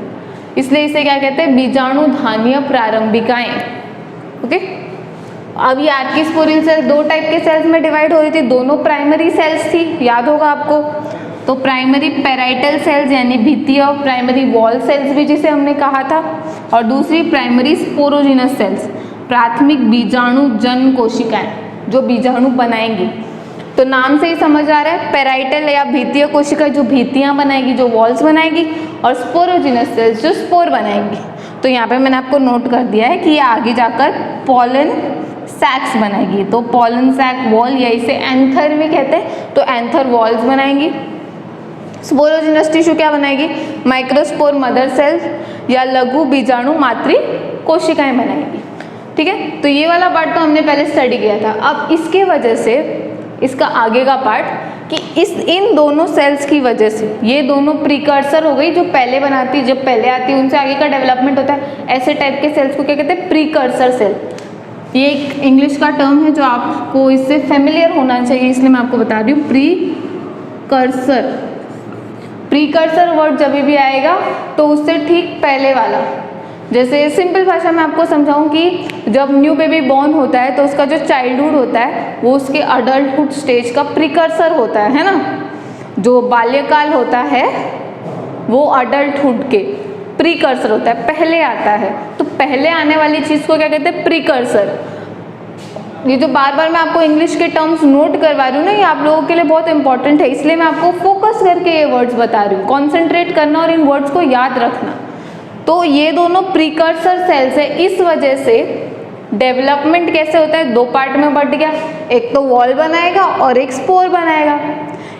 इसलिए इसे क्या कहते हैं, बीजाणुधान्य प्रारंभिकाएं। ओके, अब ये आर्किस्पोरिल सेल दो टाइप के सेल्स में डिवाइड हो रही थी, दोनों प्राइमरी सेल्स थी, याद होगा आपको। तो प्राइमरी पेराइटल सेल्स यानी भित्तीय और प्राइमरी वॉल सेल्स भी जिसे हमने कहा था, और दूसरी प्राइमरी स्पोरोजिनस सेल्स प्राथमिक बीजाणु जन कोशिकाएं जो बीजाणु बनाएंगी। तो नाम से ही समझ आ रहा है, पेराइटल या भित्तीय कोशिका जो भित्तियां बनाएगी, जो वॉल्स बनाएगी, और स्पोरोजिनस सेल्स जो स्पोर बनाएंगी। तो यहाँ पे मैंने आपको नोट कर दिया है कि ये आगे जाकर पॉलन सैक्स बनाएगी। तो पॉलन सैक वॉल या इसे एंथर भी कहते हैं, तो एंथर वॉल्स बनाएंगी। स्पोरोजिनस टिश्यू क्या बनाएगी, माइक्रोस्पोर मदर सेल्स या लघु बीजाणु मातृ कोशिकाएं बनाएगी। ठीक है, तो ये वाला पार्ट तो हमने पहले स्टडी किया था। अब इसके वजह से इसका आगे का पार्ट कि इन दोनों सेल्स की वजह से ये दोनों प्रीकर्सर हो गई, जो पहले बनाती है, जब पहले आती है उनसे आगे का डेवलपमेंट होता है। ऐसे टाइप के सेल्स को क्या कहते हैं, प्रीकर्सर सेल। ये एक इंग्लिश का टर्म है जो आपको इससे फेमिलियर होना चाहिए, इसलिए मैं आपको बता रही हूँ। प्रीकर्सर, प्रीकर्सर वर्ड जब भी आएगा तो उससे ठीक पहले वाला, जैसे सिंपल भाषा में आपको समझाऊं कि जब न्यू बेबी बॉर्न होता है तो उसका जो चाइल्डहुड होता है वो उसके अडल्टहुड स्टेज का प्रीकर्सर होता है ना। जो बाल्यकाल होता है वो अडल्टहुड के प्रीकर्सर होता है, पहले आता है। तो पहले आने वाली चीज़ को क्या कहते हैं, प्रीकर्सर। ये जो बार बार मैं आपको इंग्लिश के टर्म्स नोट करवा रही हूँ ना, ये आप लोगों के लिए बहुत इंपॉर्टेंट है, इसलिए मैं आपको फोकस करके ये वर्ड्स बता रही हूँ। कॉन्सेंट्रेट करना और इन वर्ड्स को याद रखना। तो ये दोनों प्रीकर्सर सेल्स है, इस वजह से डेवलपमेंट कैसे होता है, दो पार्ट में बढ़ गया, एक तो वॉल बनाएगा और एक स्पोर बनाएगा।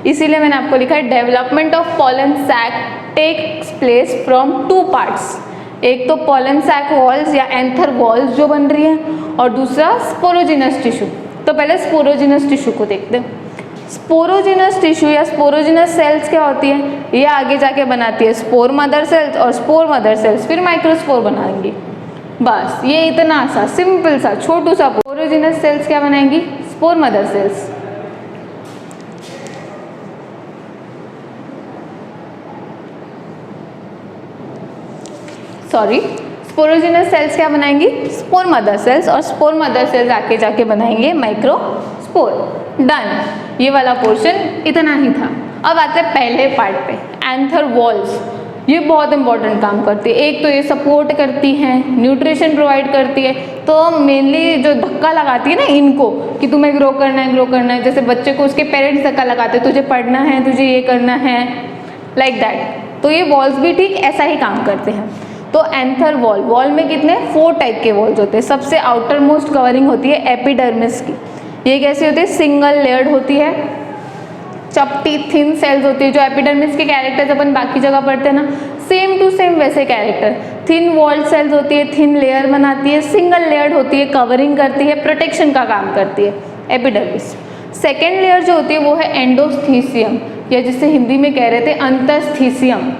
इसीलिए मैंने आपको लिखा है development of pollen sac takes place from two parts. एक तो पॉलन सैक वॉल्स या एंथर वॉल्स जो बन रही हैं, और दूसरा स्पोरोजिनस टिश्यू। तो पहले स्पोरोजिनस टिश्यू को देखते हैं। स्पोरोजिनस टिश्यू या स्पोरोजिनस सेल्स क्या होती है, ये आगे जाके बनाती है स्पोर मदर सेल्स, और स्पोर मदर सेल्स फिर माइक्रोस्पोर बनाएंगी। बस ये इतना सा सिंपल सा छोटू सा। स्पोरोजिनस सेल्स क्या बनाएंगी, spore mother cells. Sorry, sporogenous sales क्या बनाएंगी, स्पोर मदर सेल्स, और स्पोर मदर सेल्स आके जाके बनाएंगे माइक्रोस्पोर। डन, ये वाला पोर्शन इतना ही था। अब आते हैं पहले पार्ट पे, एंथर वॉल्स। ये बहुत इंपॉर्टेंट काम करती है। एक तो ये सपोर्ट करती हैं, न्यूट्रिशन प्रोवाइड करती है। तो मेनली जो धक्का लगाती है ना इनको कि तुम्हें ग्रो करना है, जैसे बच्चे को उसके पेरेंट्स धक्का लगाते हैं, तुझे पढ़ना है, तुझे ये करना है, लाइक दैट। तो ये वॉल्स भी ठीक ऐसा ही काम करते हैं। तो एंथर वॉल, वॉल में कितने 4 टाइप के वॉल्स होते हैं। सबसे आउटर मोस्ट कवरिंग होती है एपिडर्मिस की। ये कैसी होती है, सिंगल लेयर्ड होती है, चपटी थिन सेल्स होती है। जो एपिडर्मिस के कैरेक्टर्स अपन बाकी जगह पढ़ते हैं ना, सेम टू सेम वैसे कैरेक्टर। थिन वॉल्ड सेल्स होती है, थिन लेयर बनाती है, सिंगल लेयर्ड होती है, कवरिंग करती है, प्रोटेक्शन का काम करती है एपिडर्मिस। सेकेंड लेयर जो होती है वो है एंडोस्थीसियम, या जिसे हिंदी में कह रहे थे अंतस्थीसियम।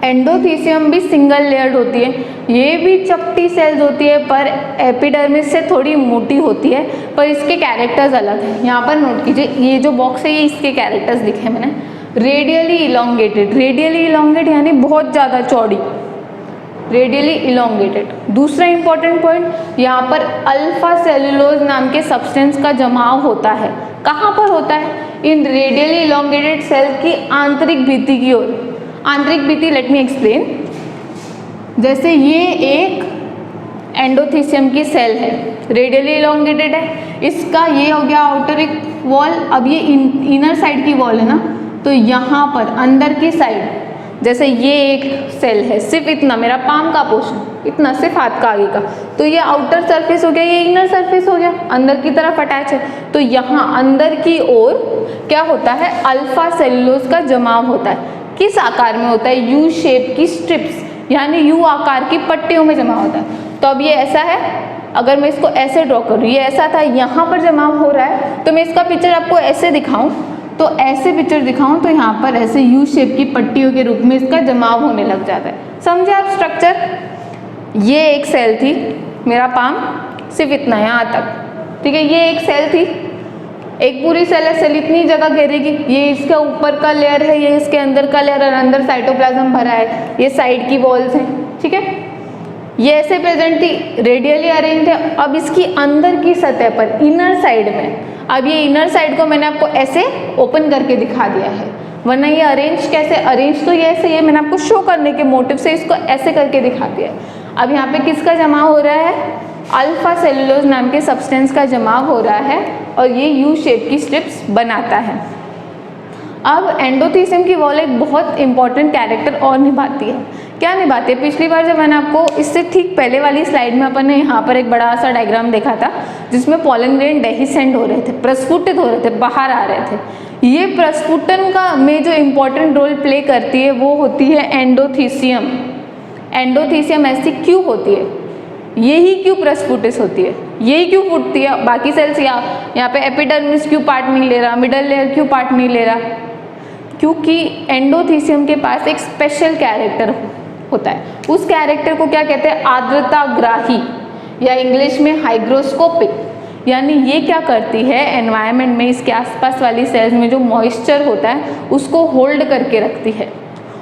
एंडोथीसियम भी सिंगल लेयर्ड होती है, ये भी चपटी सेल्स होती है, पर एपिडर्मिस से थोड़ी मोटी होती है, पर इसके कैरेक्टर्स अलग हैं। यहाँ पर नोट कीजिए, ये जो बॉक्स है ये इसके कैरेक्टर्स लिखे हैं मैंने। रेडियली इलोंगेटेड, रेडियली इलोंगेट यानी बहुत ज़्यादा चौड़ी, रेडियली इलोंगेटेड। दूसरा इंपॉर्टेंट पॉइंट, यहाँ पर अल्फा सेलुलोज नाम के सब्सटेंस का जमाव होता है। कहाँ पर होता है, इन रेडियली इलोंगेटेड सेल की आंतरिक भित्ति की ओर। आंतरिक भित्ति, लेट मी एक्सप्लेन। जैसे ये एक एंडोथीसियम की सेल है, रेडियली इलोंगेटेड है, इसका ये हो गया आउटर वॉल। अब ये इनर साइड की वॉल है ना, तो यहाँ पर अंदर की साइड जैसे ये एक सेल है, सिर्फ इतना, मेरा पाम का पोर्शन इतना, सिर्फ हाथ का आगे का, तो ये आउटर सरफेस हो गया, ये इनर सरफेस हो गया, अंदर की तरफ अटैच है। तो यहाँ अंदर की ओर क्या होता है, अल्फा सेलुलोज का जमाव होता है। किस आकार में होता है, यू शेप की स्ट्रिप्स, यानी यू आकार की पट्टियों में जमा होता है। तो अब ये ऐसा है, अगर मैं इसको ऐसे ड्रॉ करूँ, ये ऐसा था, यहाँ पर जमा हो रहा है, तो मैं इसका पिक्चर आपको ऐसे दिखाऊं, तो ऐसे पिक्चर दिखाऊं तो यहाँ पर ऐसे यू शेप की पट्टियों के रूप में इसका जमाव होने लग जाता है। समझे आप स्ट्रक्चर? ये एक सेल थी, मेरा पाम सिर्फ इतना यहाँ तक, ठीक है। ये एक सेल थी, एक पूरी सेल है, सेल इतनी जगह घेरेगी, ये इसका ऊपर का लेयर है, ये इसके अंदर का लेयर, और अंदर साइटोप्लाज्म भरा है, ये साइड की वॉल्स हैं, ठीक है। ये ऐसे प्रेजेंट थी, रेडियली अरेंज है। अब इसकी अंदर की सतह पर, इनर साइड में, अब ये इनर साइड को मैंने आपको ऐसे ओपन करके दिखा दिया है, वरना ये अरेंज कैसे, अरेंज तो ये ऐसे, ये मैंने आपको शो करने के मोटिव से इसको ऐसे करके दिखा दिया है। अब यहाँ पे किसका जमा हो रहा है? अल्फा सेलुलोज नाम के सब्सटेंस का जमाव हो रहा है, और ये यू शेप की स्ट्रिप्स बनाता है। अब एंडोथीसियम की वॉल एक बहुत इंपॉर्टेंट कैरेक्टर और निभाती है। क्या निभाती है? पिछली बार जब मैंने आपको इससे ठीक पहले वाली स्लाइड में अपन ने यहाँ पर एक बड़ा सा डायग्राम देखा था, जिसमें पॉलन ग्रेन डेहिसेंड हो रहे थे, प्रस्फुटित हो रहे थे, बाहर आ रहे थे। ये प्रस्फुटन का में जो इम्पोर्टेंट रोल प्ले करती है वो होती है एंडोथीसियम। एंडोथीसियम ऐसी क्यों होती है? यही क्यों प्रस्फुटित होती है, यही क्यों फूटती है? बाकी सेल्स यहाँ पे एपिडर्मिस क्यों पार्ट नहीं ले रहा, मिडल लेयर क्यों पार्ट नहीं ले रहा? क्योंकि एंडोथीसियम के पास एक स्पेशल कैरेक्टर होता है। उस कैरेक्टर को क्या कहते हैं? आर्द्रताग्राही, या इंग्लिश में हाइग्रोस्कोपिक। यानी ये क्या करती है, एनवायरनमेंट में इसके आसपास वाली सेल्स में जो मॉइस्चर होता है उसको होल्ड करके रखती है।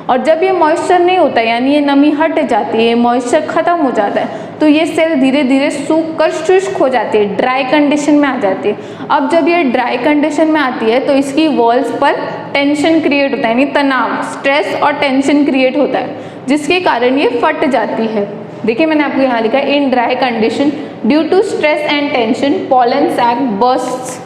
और जब ये मॉइस्चर नहीं होता, यानी ये नमी हट जाती है, मॉइस्चर खत्म हो जाता है, तो ये सेल धीरे धीरे सूख कर शुष्क हो जाती है, ड्राई कंडीशन में आ जाती है। अब जब ये ड्राई कंडीशन में आती है तो इसकी वॉल्स पर टेंशन क्रिएट होता है, यानी तनाव, स्ट्रेस और टेंशन क्रिएट होता है, जिसके कारण ये फट जाती है। देखिए मैंने आपको यहाँ लिखा है, in dry condition due to stress and tension pollen sac bursts.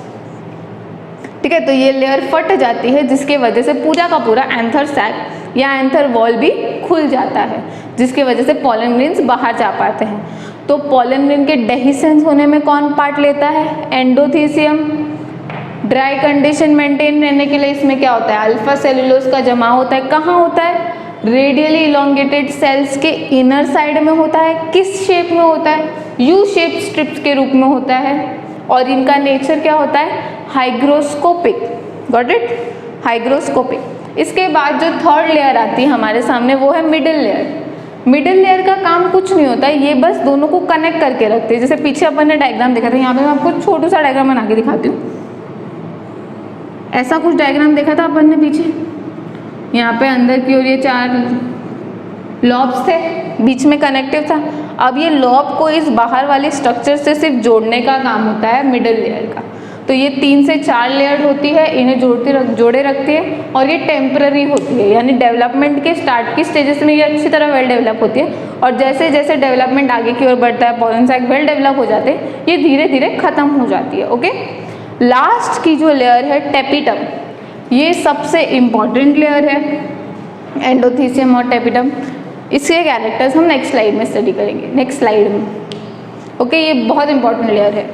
ठीक है, तो ये लेयर फट जाती है, जिसके वजह से पूरा का पूरा एंथर सैक या एंथर वॉल भी खुल जाता है, जिसकी वजह से पॉलन ग्रेन्स बाहर जा पाते हैं। तो पॉलन ग्रेन के डेहिसेंस होने में कौन पार्ट लेता है? एंडोथीसियम। ड्राई कंडीशन मेंटेन रहने के लिए इसमें क्या होता है? अल्फा सेलुलोज का जमा होता है। कहाँ होता है? रेडियली इलोंगेटेड सेल्स के इनर साइड में होता है। किस शेप में होता है? यू शेप स्ट्रिप्स के रूप में होता है। और इनका नेचर क्या होता है? हाइग्रोस्कोपिक। Got it? हाइग्रोस्कोपिक। इसके बाद जो थर्ड लेयर आती है हमारे सामने, वो है मिडिल लेयर। मिडिल लेयर का काम कुछ नहीं होता है, ये बस दोनों को कनेक्ट करके रखते हैं। जैसे पीछे अपन ने डायग्राम देखा था, यहाँ पे मैं आपको छोटू सा डायग्राम बना के दिखाती हूँ। ऐसा कुछ डायग्राम देखा था अपन ने पीछे, यहाँ पे अंदर की ओर ये 4 लॉब्स थे, बीच में कनेक्टिव था। अब ये लॉब को इस बाहर वाले स्ट्रक्चर से सिर्फ जोड़ने का काम होता है मिडिल लेयर का। तो ये 3 से 4 लेयर होती है, इन्हें जोड़े रखती है, और ये टेम्पररी होती है, यानी डेवलपमेंट के स्टार्ट की स्टेजेस में ये अच्छी तरह वेल डेवलप होती है, और जैसे जैसे डेवलपमेंट आगे की ओर बढ़ता है, पॉलन सैक वेल डेवलप हो जाते हैं, ये धीरे धीरे खत्म हो जाती है। ओके, लास्ट की जो लेयर है टेपिटम, ये सबसे इम्पॉर्टेंट लेयर है एंडोथीसियम और टेपिटम। इसके कैरेक्टर्स हम नेक्स्ट स्लाइड में स्टडी करेंगे, नेक्स्ट स्लाइड में। ओके, ये बहुत इंपॉर्टेंट लेयर है।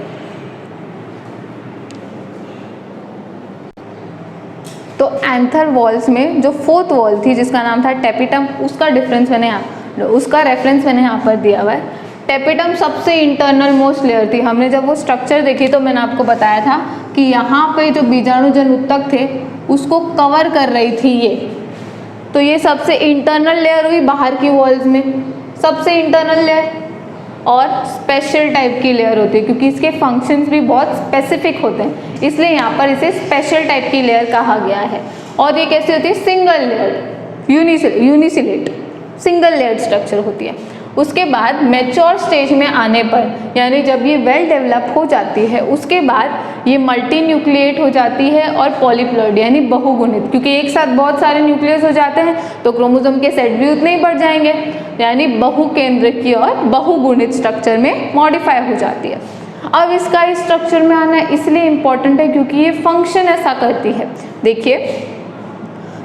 तो एंथर वॉल्स में जो 4th वॉल थी जिसका नाम था टेपिटम, उसका रेफरेंस मैंने यहाँ पर दिया हुआ है। टेपिटम सबसे इंटरनल मोस्ट लेयर थी। हमने जब वो स्ट्रक्चर देखी तो मैंने आपको बताया था कि यहाँ पे जो बीजाणुजन ऊतक थे उसको कवर कर रही थी ये। तो ये सबसे इंटरनल लेयर हुई बाहर की वॉल्स में, सबसे इंटरनल लेयर, और स्पेशल टाइप की लेयर होती है क्योंकि इसके फंक्शंस भी बहुत स्पेसिफिक होते हैं, इसलिए यहाँ पर इसे स्पेशल टाइप की लेयर कहा गया है। और ये कैसी होती है? Single layer, uniseriate, single layer structure होती है। उसके बाद मैच्योर स्टेज में आने पर, यानी जब ये वेल डेवलप हो जाती है, उसके बाद ये मल्टी न्यूक्लिएट हो जाती है और पॉलीप्लॉइड यानी बहुगुणित, क्योंकि एक साथ बहुत सारे न्यूक्लियस हो जाते हैं तो क्रोमोसोम के सेट भी उतने ही बढ़ जाएंगे, यानी बहुकेंद्रकीय और बहुगुणित स्ट्रक्चर में मॉडिफाई हो जाती है। अब इसका इस स्ट्रक्चर में आना इसलिए इम्पॉर्टेंट है क्योंकि ये फंक्शन ऐसा करती है। देखिए,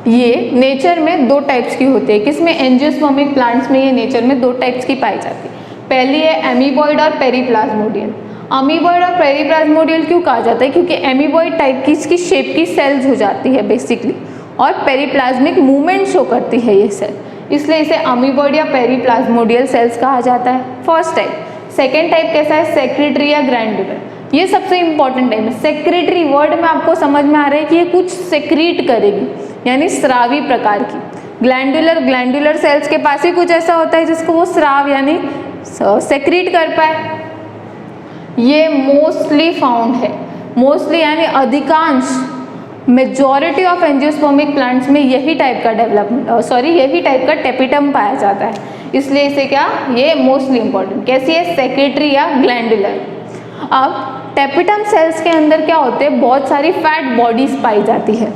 ये नेचर में 2 टाइप्स की होती है। किसमें? एंजियोस्पर्मिक प्लांट्स में ये नेचर में 2 टाइप्स की पाई जाती है। पहली है एमीबॉइड और पेरीप्लाज्मोडियल। अमीबॉइड और पेरीप्लाज्मोडियल क्यों कहा जाता है? क्योंकि एमीबॉइड टाइप की इसकी शेप की सेल्स हो जाती है बेसिकली, और पेरीप्लाज्मिक मूवमेंट शो करती है ये सेल। इसलिए इसे अमीबॉइड या पेरीप्लाज्मोडियल सेल्स कहा जाता है, फर्स्ट टाइप। सेकेंड टाइप कैसा है, सेक्रेटरी या ग्लैंडुलर। ये सबसे इंपॉर्टेंट टाइप है। सेक्रेटरी वर्ड में आपको समझ में आ रहा है कि ये कुछ सेक्रीट करेगी, यानी स्रावी प्रकार की। ग्लैंडुलर, ग्लैंडुलर सेल्स के पास ही कुछ ऐसा होता है जिसको वो स्राव यानी सेक्रीट कर पाए। ये मोस्टली फाउंड है, मोस्टली यानी अधिकांश, मेजॉरिटी ऑफ एंजियोस्पर्मिक प्लांट्स में यही टाइप का यही टाइप का टेपिटम पाया जाता है, इसलिए इसे क्या, ये मोस्टली इंपॉर्टेंट। कैसी है, सेक्रेटरी या ग्लैंडुलर। अब टेपिटम सेल्स के अंदर क्या होते हैं, बहुत सारी फैट बॉडीज पाई जाती है।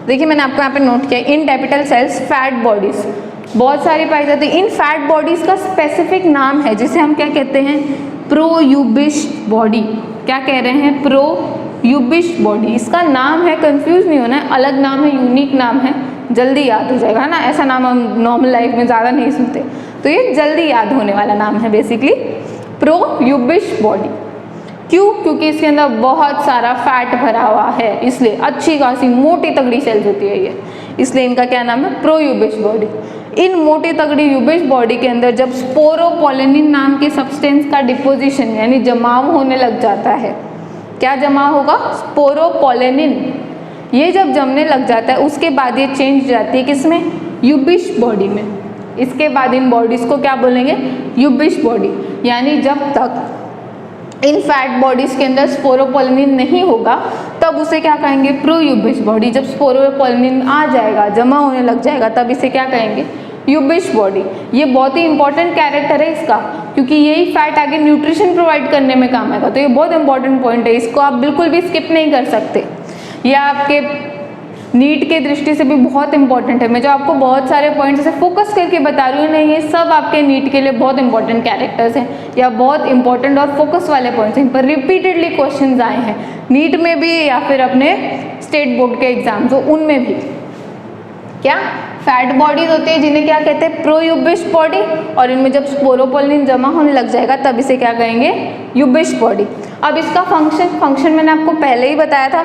देखिए मैंने आपको यहाँ पे नोट किया, इन टेपिटल सेल्स फैट बॉडीज बहुत सारी पाई जाती है। इन फैट बॉडीज का स्पेसिफिक नाम है जिसे हम क्या कहते हैं, प्रोयूबिश बॉडी। क्या कह रहे हैं, प्रोयूबिश बॉडी। इसका नाम है, कंफ्यूज नहीं होना है, अलग नाम है, यूनिक नाम है, जल्दी याद हो जाएगा, है ना। ऐसा नाम हम नॉर्मल लाइफ में ज़्यादा नहीं सुनते, तो ये जल्दी याद होने वाला नाम है बेसिकली, प्रोयूबिश बॉडी। क्यों, क्योंकि इसके अंदर बहुत सारा फैट भरा हुआ है, इसलिए अच्छी खासी मोटी तगड़ी सेल्स होती है ये, इसलिए इनका क्या नाम है, प्रोयूबिश बॉडी। इन मोटी तगड़ी यूबिश बॉडी के अंदर जब स्पोरोपोलिनिन नाम के सब्सटेंस का डिपोजिशन यानी जमाव होने लग जाता है, क्या जमा होगा, स्पोरोपोलिनिन। ये जब जमने लग जाता है उसके बाद ये चेंज जाती है किसमें, यूबिश बॉडी में। इसके बाद इन बॉडीज को क्या बोलेंगे, यूबिश बॉडी। यानी जब तक इन फैट बॉडीज के अंदर स्पोरोपोलिनिन नहीं होगा तब उसे क्या कहेंगे, प्रोयूबिश बॉडी। जब स्पोरोपोलिनिन आ जाएगा, जमा होने लग जाएगा, तब इसे क्या कहेंगे, यूबिश बॉडी। ये बहुत ही इंपॉर्टेंट कैरेक्टर है इसका, क्योंकि यही फैट आगे न्यूट्रिशन प्रोवाइड करने में काम आएगा। तो ये बहुत इंपॉर्टेंट पॉइंट है, इसको आप बिल्कुल भी स्किप नहीं कर सकते। ये आपके नीट के दृष्टि से भी बहुत इंपॉर्टेंट है। मैं जो आपको बहुत सारे पॉइंट्स ऐसे फोकस करके बता रही हूँ ना, ये सब आपके नीट के लिए बहुत इंपॉर्टेंट कैरेक्टर्स हैं या बहुत इंपॉर्टेंट और फोकस वाले पॉइंट्स हैं। इन पर रिपीटेडली क्वेश्चंस आए हैं नीट में भी या फिर अपने स्टेट बोर्ड के एग्जाम जो उनमें भी। क्या फैट बॉडीज होती है जिन्हें क्या कहते हैं, प्रोयूबिश बॉडी, और इनमें जब स्पोरोपोलिन जमा होने लग जाएगा तब इसे क्या कहेंगे, यूबिश बॉडी। अब इसका फंक्शन मैंने आपको पहले ही बताया था,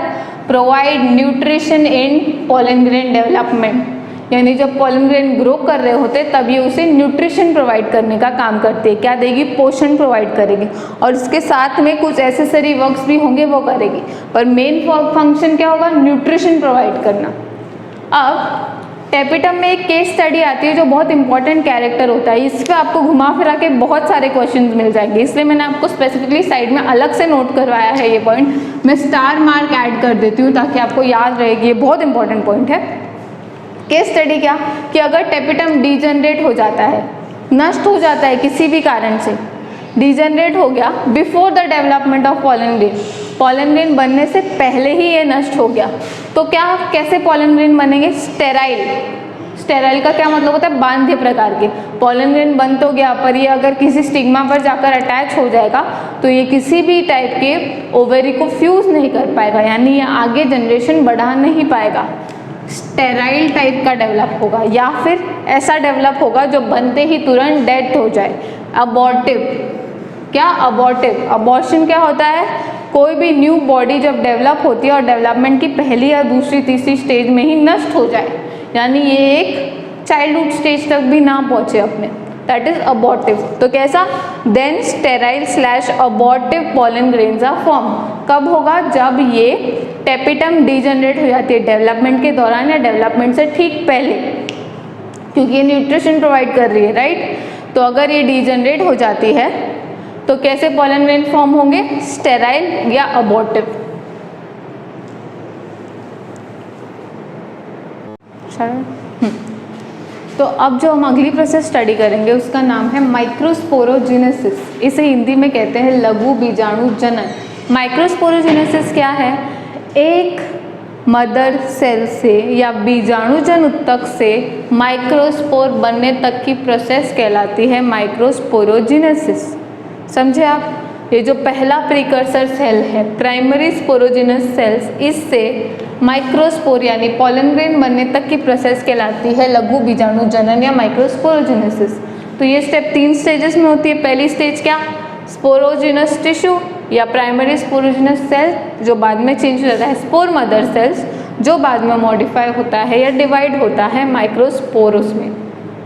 provide nutrition in pollen grain development, यानी जब पॉलन ग्रेन ग्रो कर रहे होते तब ये उसे न्यूट्रिशन प्रोवाइड करने का काम करती है। क्या देगी, पोषण प्रोवाइड करेगी, और इसके साथ में कुछ एसेसरी वर्क्स भी होंगे वो करेगी, पर मेन फंक्शन क्या होगा, न्यूट्रिशन प्रोवाइड करना। अब टेपिटम में एक केस स्टडी आती है जो बहुत इंपॉर्टेंट कैरेक्टर होता है, इस पर आपको घुमा फिरा के बहुत सारे क्वेश्चंस मिल जाएंगे, इसलिए मैंने आपको स्पेसिफिकली साइड में अलग से नोट करवाया है ये पॉइंट। मैं स्टार मार्क ऐड कर देती हूँ ताकि आपको याद रहेगी, ये बहुत इंपॉर्टेंट पॉइंट है। केस स्टडी क्या, कि अगर टेपिटम डीजनरेट हो जाता है, नष्ट हो जाता है किसी भी कारण से, डीजनरेट हो गया before the development of pollen grain, pollen grain बनने से पहले ही ये नष्ट हो गया, तो क्या, कैसे पॉलन ग्रेन बनेंगे, स्टेराइल। स्टेराइल का क्या मतलब होता है, बांध्य प्रकार के। पॉलन ग्रेन बन तो गया, पर ये अगर किसी स्टिग्मा पर जाकर अटैच हो जाएगा तो ये किसी भी टाइप के ओवेरी को फ्यूज नहीं कर पाएगा, यानी ये आगे जनरेशन बढ़ा नहीं पाएगा। स्टेराइल टाइप का डेवलप होगा, या फिर ऐसा डेवलप होगा जो बनते ही तुरंत डेथ हो जाए, अबॉर्टिव। क्या, अबॉर्टिव। अबॉर्शन क्या होता है, कोई भी न्यू बॉडी जब डेवलप होती है और डेवलपमेंट की पहली या दूसरी तीसरी स्टेज में ही नष्ट हो जाए, यानी ये एक चाइल्डहुड स्टेज तक भी ना पहुंचे अपने, दैट इज अबॉर्टिव। तो कैसा, then sterile slash abortive pollen grains are form. कब होगा, जब ये टेपिटम डीजनरेट हो जाती है डेवलपमेंट के दौरान या डेवलपमेंट से ठीक पहले, क्योंकि ये न्यूट्रिशन प्रोवाइड कर रही है, राइट। तो अगर ये डीजनरेट हो जाती है तो कैसे पॉलन ग्रेन फॉर्म होंगे, स्टेराइल या अबॉर्टिव। तो अब जो हम अगली प्रोसेस स्टडी करेंगे उसका नाम है माइक्रोस्पोरोजेनेसिस। इसे हिंदी में कहते हैं लघु बीजाणु जनन। माइक्रोस्पोरोजेनेसिस क्या है, एक मदर सेल से या बीजाणुजन उत्तक से माइक्रोस्पोर बनने तक की प्रोसेस कहलाती है माइक्रोस्पोरोजेनेसिस। समझे आप, ये जो पहला प्रीकर्सर सेल है प्राइमरी स्पोरोजिनस सेल्स, इससे माइक्रोस्पोर यानी पॉलन ग्रेन बनने तक की प्रोसेस कहलाती है लघु बीजाणु जनन या माइक्रोस्पोरोजेनेसिस। तो ये स्टेप 3 स्टेजेस में होती है। पहली स्टेज क्या, स्पोरोजिनस टिश्यू या प्राइमरी स्पोरोजिनस सेल जो बाद में चेंज हो जाता है स्पोर मदर सेल्स, जो बाद में मॉडिफाई होता है या डिवाइड होता है माइक्रोस्पोरोस में।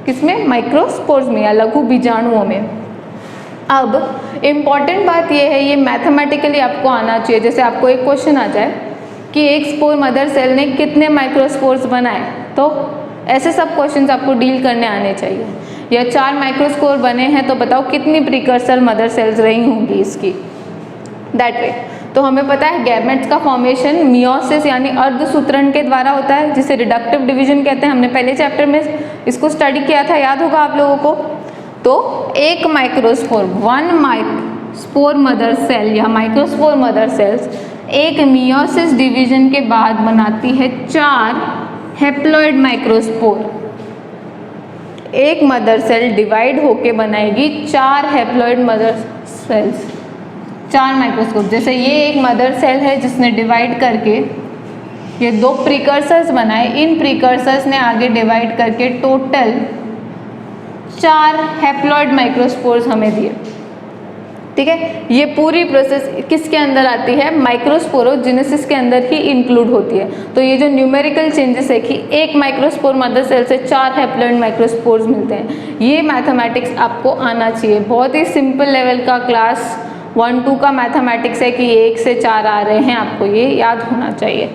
किसमें? माइक्रोस्पोर्स में या लघु बीजाणुओं में। अब इम्पॉर्टेंट बात यह है, ये मैथमेटिकली आपको आना चाहिए। जैसे आपको एक क्वेश्चन आ जाए कि एक स्पोर मदर सेल ने कितने माइक्रोस्पोर्स बनाए, तो ऐसे सब क्वेश्चंस आपको डील करने आने चाहिए। या 4 माइक्रोस्पोर बने हैं तो बताओ कितनी प्रीकर्सर मदर सेल्स रही होंगी इसकी, दैट वे। तो हमें पता है गैमेट्स का फॉर्मेशन मियोसिस यानी अर्धसूत्रण के द्वारा होता है, जिसे रिडक्टिव डिवीजन कहते हैं। हमने पहले चैप्टर में इसको स्टडी किया था, याद होगा आप लोगों को। तो एक माइक्रोस्पोर, 1 स्पोर मदर सेल या माइक्रोस्पोर मदर सेल्स एक मियोसिस डिवीजन के बाद बनाती है 4 हैप्लॉइड माइक्रोस्पोर। एक मदर सेल डिवाइड होके बनाएगी 4 हैप्लॉइड मदर सेल्स, 4 माइक्रोस्कोप। जैसे ये एक मदर सेल है जिसने डिवाइड करके ये 2 प्रीकर्सर्स बनाए, इन प्रीकर्सर्स ने आगे डिवाइड करके टोटल 4 हैप्लॉइड माइक्रोस्पोर्स हमें दिए। ठीक है, ये पूरी प्रोसेस किसके अंदर आती है? माइक्रोस्पोरोजेनेसिस के अंदर ही इंक्लूड होती है। तो ये जो न्यूमेरिकल चेंजेस है कि एक माइक्रोस्पोर मदर सेल से 4 हैप्लॉइड माइक्रोस्पोर्स मिलते हैं, ये मैथमेटिक्स आपको आना चाहिए। बहुत ही सिंपल लेवल का क्लास 1-2 का मैथमेटिक्स है कि 1 से 4 आ रहे हैं, आपको ये याद होना चाहिए।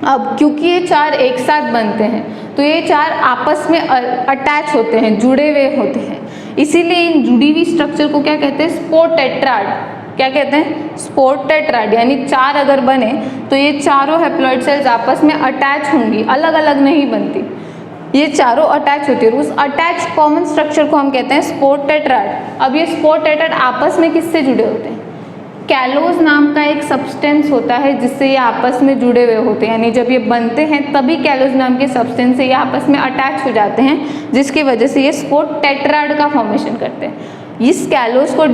अब क्योंकि ये 4 एक साथ बनते हैं तो ये 4 आपस में अटैच होते हैं, जुड़े हुए होते हैं, इसीलिए इन जुड़ी हुई स्ट्रक्चर को क्या कहते हैं? Spore tetrad. क्या कहते हैं? Spore tetrad. यानी 4 अगर बने तो ये चारों हैप्लॉइड सेल्स आपस में अटैच होंगी, अलग अलग नहीं बनती, ये चारों अटैच होती है। उस अटैच कॉमन स्ट्रक्चर को हम कहते हैं स्पोर टेट्राड। अब ये स्पोर टेट्राड आपस में किससे जुड़े होते हैं? कैलोज नाम का एक सब्सटेंस होता है जिससे ये आपस में जुड़े हुए होते हैं। यानी जब ये बनते हैं तभी कैलोज नाम के सब्सटेंस से ये आपस में अटैच हो जाते हैं, जिसकी वजह से ये स्पोर टेट्राड का फॉर्मेशन करते हैं। इस कैलोज को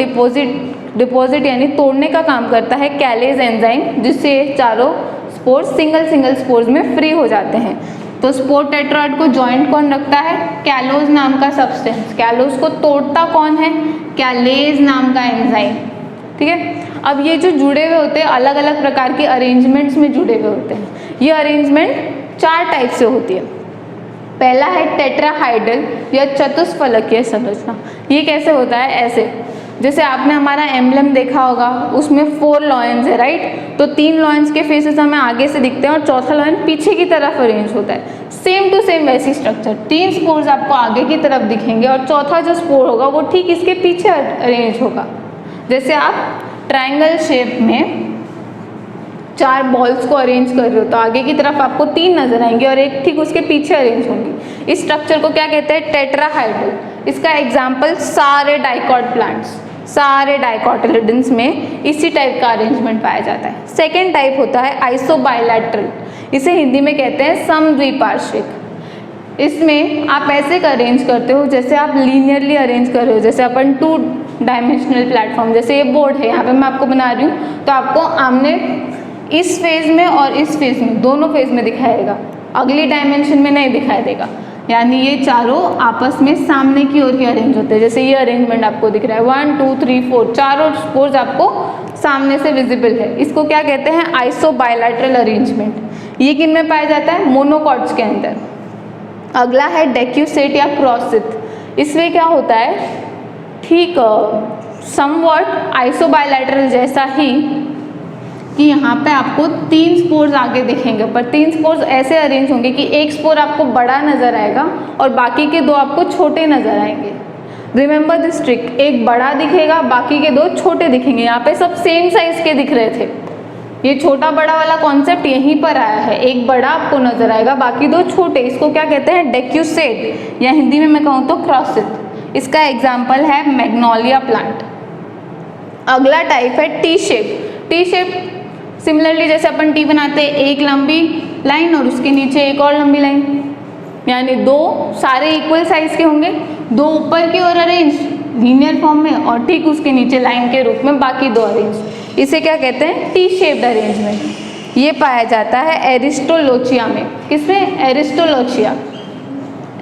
डिपॉजिट यानी तोड़ने का काम करता है कैलेज एंजाइम, जिससे ये चारों स्पोर्स सिंगल स्पोर्स में फ्री हो जाते हैं। तो स्पोर टेट्राड को जॉइंट कौन रखता है? कैलोज नाम का सब्सटेंस। कैलोज को तोड़ता कौन है? कैलेज नाम का एंजाइम। ठीक है, अब ये जो जुड़े हुए होते हैं अलग अलग प्रकार के अरेंजमेंट्स में जुड़े हुए होते हैं। ये अरेंजमेंट 4 टाइप से होती है। पहला है टेट्राहाइड्रल या चतुष्फलकीय संरचना। ये कैसे होता है? ऐसे, जैसे आपने हमारा एम्ब्लम देखा होगा, उसमें 4 लॉयंस है, राइट? तो 3 लॉयंस के फेसेस हमें आगे से दिखते हैं और चौथा लॉयन पीछे की तरफ अरेंज होता है। सेम टू सेम वैसी स्ट्रक्चर, 3 स्पोर्स आपको आगे की तरफ दिखेंगे और चौथा जो स्पोर होगा वो ठीक इसके पीछे अरेंज होगा। जैसे आप ट्रायंगल शेप में 4 बॉल्स को अरेंज कर रहे हो तो आगे की तरफ आपको 3 नजर आएंगे और एक ठीक उसके पीछे अरेंज होंगी। इस स्ट्रक्चर को क्या कहते हैं? टेट्राहाइड्रल। इसका एग्जाम्पल सारे डाइकॉट प्लांट्स, सारे डाइकोटिलिडन्स में इसी टाइप का अरेंजमेंट पाया जाता है। सेकेंड टाइप होता है आइसोबाइलैटरल। इसे हिंदी में कहते हैं समद्विपार्श्विक। इसमें आप ऐसे अरेंज करते हो जैसे आप लीनियरली अरेंज कर रहे हो। जैसे अपन 2 डायमेंशनल प्लेटफॉर्म, जैसे ये बोर्ड है, यहाँ पे मैं आपको बना रही हूँ तो आपको आमने इस फेज में और इस फेज में, दोनों फेज में दिखाएगा, अगली डायमेंशन में नहीं दिखाई देगा। यानी ये चारों आपस में सामने की ओर ही अरेंज होते हैं। जैसे ये अरेंजमेंट आपको दिख रहा है 1 2 3 4, चारों स्पोर्स आपको सामने से विजिबल है। इसको क्या कहते हैं? आइसोबाइलैटरल अरेंजमेंट। ये किन में पाया जाता है? मोनोकॉट्स के अंदर। अगला है डेक्यूसेट या क्रॉसित। इसमें क्या होता है? ठीक समवॉट आइसोबाइलैटरल जैसा ही कि यहाँ पे आपको 3 स्पोर्स आगे दिखेंगे, पर 3 स्पोर्स ऐसे अरेंज होंगे कि एक स्पोर आपको बड़ा नजर आएगा और बाकी के 2 आपको छोटे नजर आएंगे। रिमेंबर दिस ट्रिक, एक बड़ा दिखेगा, बाकी के 2 छोटे दिखेंगे। यहाँ पे सब सेम साइज के दिख रहे थे, ये छोटा बड़ा वाला कॉन्सेप्ट यहीं पर आया है। एक बड़ा आपको नजर आएगा, बाकी 2 छोटे। इसको क्या कहते हैं? डेक्यूसेट, या हिंदी में मैं कहूँ तो क्रॉसित। इसका एग्जाम्पल है मैग्नोलिया प्लांट। अगला टाइप है T shape. T shape similarly जैसे अपन टी बनाते हैं, एक लंबी लाइन और उसके नीचे एक और लंबी लाइन, यानी 2 सारे इक्वल साइज के होंगे, 2 ऊपर की ओर अरेंज लीनियर फॉर्म में और ठीक उसके नीचे लाइन के रूप में बाकी 2 अरेंज। इसे क्या कहते हैं? T shaped arrangement. ये पाया जाता है एरिस्टोलोचिया में। किसमें? एरिस्टोलोचिया।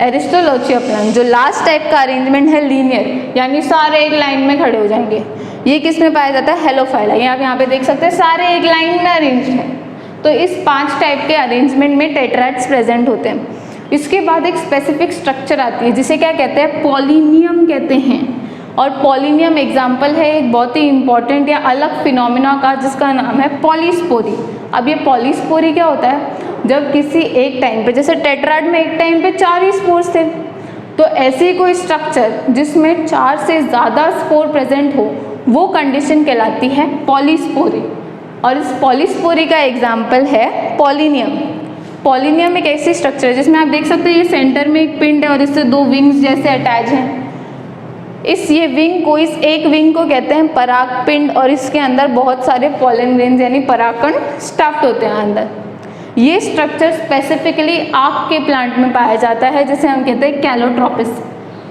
एरिस्टोलोचिया प्लांट। जो लास्ट टाइप का अरेंजमेंट है लीनियर, यानी सारे एक लाइन में खड़े हो जाएंगे, ये किस में पाया जाता है? हेलोफाइला। ये आप यहाँ पे देख सकते हैं, सारे एक लाइन में अरेंज हैं। तो इस 5 टाइप के अरेंजमेंट में टेट्राइड्स प्रेजेंट होते हैं। इसके बाद एक स्पेसिफिक स्ट्रक्चर आती है जिसे क्या कहते हैं, पॉलिनियम कहते हैं। और पॉलिनियम एग्जाम्पल है एक बहुत ही इंपॉर्टेंट या अलग फिनोमिना का जिसका नाम है पॉलीस्पोरी। अब ये पॉलीस्पोरी क्या होता है, जब किसी एक टाइम पे, जैसे टेट्राड में एक टाइम पे 4 ही स्पोर्स थे, तो ऐसी कोई स्ट्रक्चर जिसमें 4 से ज़्यादा स्पोर प्रेजेंट हो वो कंडीशन कहलाती है पॉलीस्पोरी। और इस पॉलीस्पोरी का एग्जाम्पल है पॉलिनियम। पॉलिनियम एक ऐसी स्ट्रक्चर है जिसमें आप देख सकते हैं ये सेंटर में एक पिंड है और इससे 2 विंग्स जैसे अटैच हैं। ये विंग को, इस एक विंग को कहते हैं परागपिंड, और इसके अंदर बहुत सारे पॉलन ग्रेन्स यानी परागकण स्टफ्ड होते हैं अंदर। ये स्ट्रक्चर स्पेसिफिकली आक के प्लांट में पाया जाता है जिसे हम कहते हैं कैलोट्रोपिस।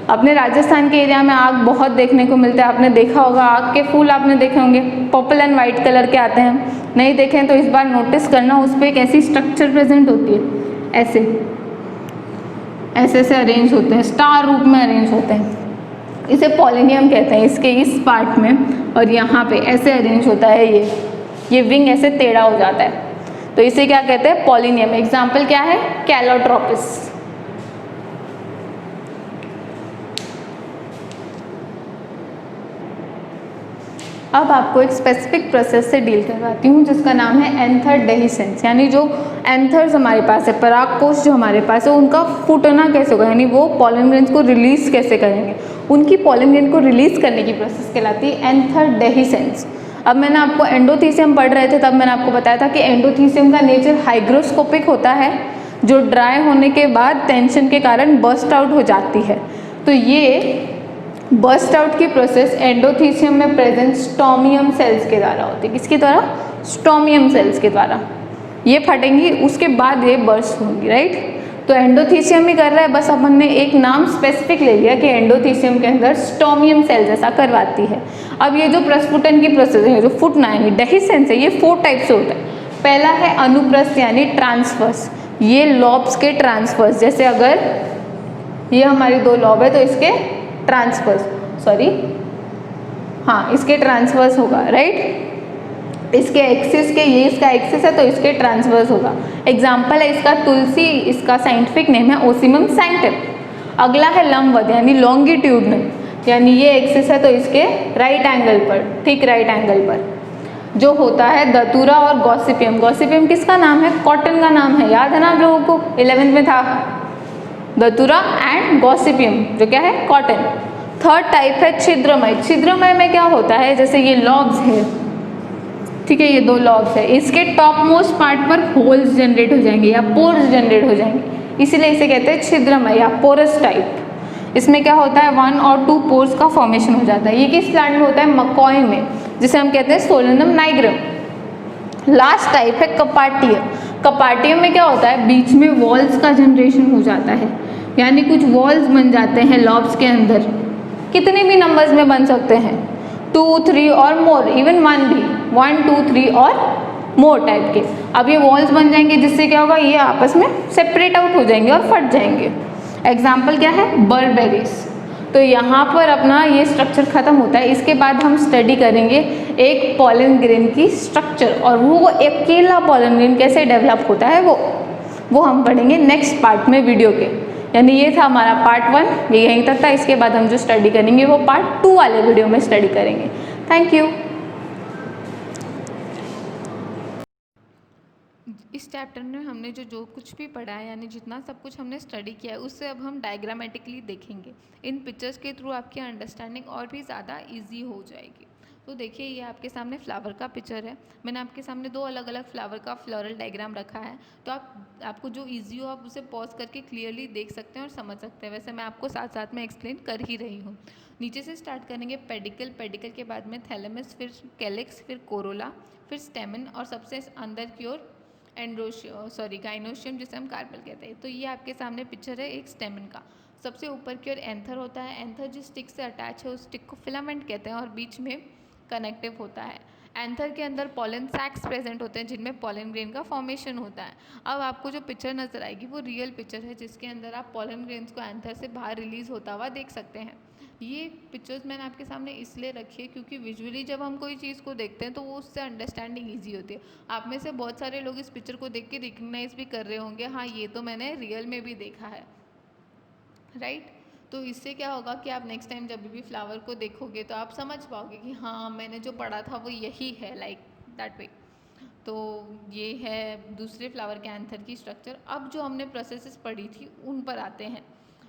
अपने राजस्थान के एरिया में आक बहुत देखने को मिलता है, आपने देखा होगा, आक के फूल आपने देखे होंगे, पर्पल एंड वाइट कलर के आते हैं। नहीं देखें तो इस बार नोटिस करना, उस पर एक ऐसी स्ट्रक्चर प्रेजेंट होती है, ऐसे ऐसे से अरेंज होते हैं, स्टार रूप में अरेंज होते हैं, इसे पॉलिनियम कहते हैं। इसके इस पार्ट में और यहाँ पे ऐसे अरेंज होता है, ये विंग ऐसे टेढ़ा हो जाता है, तो इसे क्या कहते हैं, पॉलिनियम। एग्जाम्पल क्या है, कैलोट्रोपिस। अब आपको एक स्पेसिफिक प्रोसेस से डील करवाती हूँ जिसका नाम है एंथर डेहिसेंस, यानी जो एंथर्स हमारे पास है, परागकोश जो हमारे पास है, उनका फूटना कैसे होगा, यानी वो पॉलन ग्रेन्स को रिलीज कैसे करेंगे, उनकी पॉलन ग्रेन को रिलीज करने की प्रोसेस कहलाती है एंथर डेहिसेंस। अब मैंने आपको एंडोथीसियम पढ़ रहे थे, तब मैंने आपको बताया था कि एंडोथीसियम का नेचर हाइग्रोस्कोपिक होता है, जो ड्राई होने के बाद टेंशन के कारण बर्स्ट आउट हो जाती है। तो ये बर्स्ट आउट की प्रोसेस एंडोथीसियम में प्रेजेंट स्टोमियम सेल्स के द्वारा होती है। किसके द्वारा, स्टोमियम सेल्स के द्वारा। ये फटेंगी, उसके बाद ये बर्स्ट होंगी, राइट। तो एंडोथीसियम ही कर रहा है, बस अपन ने एक नाम स्पेसिफिक ले लिया कि एंडोथीसियम के अंदर स्टोमियम सेल्स ऐसा करवाती है। अब ये जो प्रस्फुटन की प्रोसेस है, जो फुटना यानी डेहिसेंस है, ये 4 टाइप से होता है। पहला है अनुप्रस्थ यानी ट्रांसवर्स, ये लॉब्स के ट्रांसवर्स, जैसे अगर ये हमारी 2 लॉब है तो इसके ट्रांसवर्स, इसके ट्रांसवर्स होगा, राइट। इसके एक्सिस के, ये इसका एक्सिस है तो इसके ट्रांसवर्स होगा। एग्जाम्पल है इसका तुलसी, इसका साइंटिफिक नेम है ओसिमम सैंक्टम। अगला है लंबवत यानी लॉन्गिट्यूडनल, यानी ये एक्सिस है तो इसके राइट एंगल पर, ठीक राइट एंगल पर जो होता है दतूरा और गॉसिपियम। गॉसिपियम किसका नाम है, कॉटन का नाम है, याद है ना आप लोगों को, 11th में था, दतूरा एंड गॉसिपियम जो क्या है, कॉटन। थर्ड टाइप है छिद्रमय। छिद्रमय में क्या होता है, जैसे ये लॉब्स है, ठीक है, ये 2 लॉब्स है, इसके टॉप मोस्ट पार्ट पर होल्स जनरेट हो जाएंगे या पोर्स जनरेट हो जाएंगे, इसीलिए इसे कहते हैं छिद्रमय या पोरस टाइप। इसमें क्या होता है, 1 और 2 पोर्स का फॉर्मेशन हो जाता है। ये किस प्लांट में होता है, मकॉय में, जिसे हम कहते हैं सोलेनम नाइग्रम। लास्ट टाइप है कपाटीय। कपाटियम में क्या होता है, बीच में वॉल्स का जनरेशन हो जाता है, यानी कुछ वॉल्स बन जाते हैं लॉब्स के अंदर, कितने भी नंबर्स में बन सकते हैं, 2, 3 और मोर, इवन 1 भी, 1, 2, 3 और मोर टाइप के। अब ये वॉल्स बन जाएंगे जिससे क्या होगा, ये आपस में सेपरेट आउट हो जाएंगे और फट जाएंगे। एग्जाम्पल क्या है, बर्बेरिस। तो यहाँ पर अपना ये स्ट्रक्चर खत्म होता है। इसके बाद हम स्टडी करेंगे एक पॉलन ग्रेन की स्ट्रक्चर, और वो अकेला पॉलन ग्रेन कैसे डेवलप होता है वो हम पढ़ेंगे नेक्स्ट पार्ट में वीडियो के। यानी ये था हमारा पार्ट 1, ये यहीं तक था। इसके बाद हम जो स्टडी करेंगे वो पार्ट 2 वाले वीडियो में स्टडी करेंगे। Thank you. इस चैप्टर में हमने जो कुछ भी पढ़ा है, यानी जितना सब कुछ हमने स्टडी किया है, उससे अब हम डायग्रामेटिकली देखेंगे। इन पिक्चर्स के थ्रू आपकी अंडरस्टैंडिंग और भी ज़्यादा इजी हो जाएगी। तो देखिए, ये आपके सामने फ्लावर का पिक्चर है। मैंने आपके सामने 2 अलग अलग फ्लावर का फ्लोरल डायग्राम रखा है, तो आपको जो ईजी हो आप उसे पॉज करके क्लियरली देख सकते हैं और समझ सकते हैं। वैसे मैं आपको साथ साथ में एक्सप्लेन कर ही रही हूँ। नीचे से स्टार्ट करेंगे पेडिकल, पेडिकल के बाद में थैलेमस, फिर कैलिक्स, फिर कोरोला, फिर स्टेमन, और सबसे अंदर की ओर गाइनोशियम, जिसे हम कार्पेल कहते हैं। तो ये आपके सामने पिक्चर है एक स्टेमन का। सबसे ऊपर की ओर एंथर होता है। एंथर जिस स्टिक से अटैच है उस स्टिक को फिलामेंट कहते हैं और बीच में कनेक्टिव होता है। एंथर के अंदर पॉलन सैक्स प्रेजेंट होते हैं जिनमें पॉलन ग्रेन का फॉर्मेशन होता है। अब आपको जो पिक्चर नजर आएगी वो रियल पिक्चर है, जिसके अंदर आप पॉलन ग्रेन्स को एंथर से बाहर रिलीज होता हुआ देख सकते हैं। ये पिक्चर्स मैंने आपके सामने इसलिए रखी है क्योंकि विजुअली जब हम कोई चीज़ को देखते हैं तो वो उससे अंडरस्टैंडिंग ईजी होती है। आप में से बहुत सारे लोग इस पिक्चर को देख के रिकग्नाइज भी कर रहे होंगे, हाँ ये तो मैंने रियल में भी देखा है, राइट। तो इससे क्या होगा कि आप नेक्स्ट टाइम जब भी फ्लावर को देखोगे तो आप समझ पाओगे कि हाँ मैंने जो पढ़ा था वो यही है, लाइक दैट वे। तो ये है दूसरे फ्लावर के एंथर की स्ट्रक्चर। अब जो हमने प्रोसेसेस पढ़ी थी उन पर आते हैं।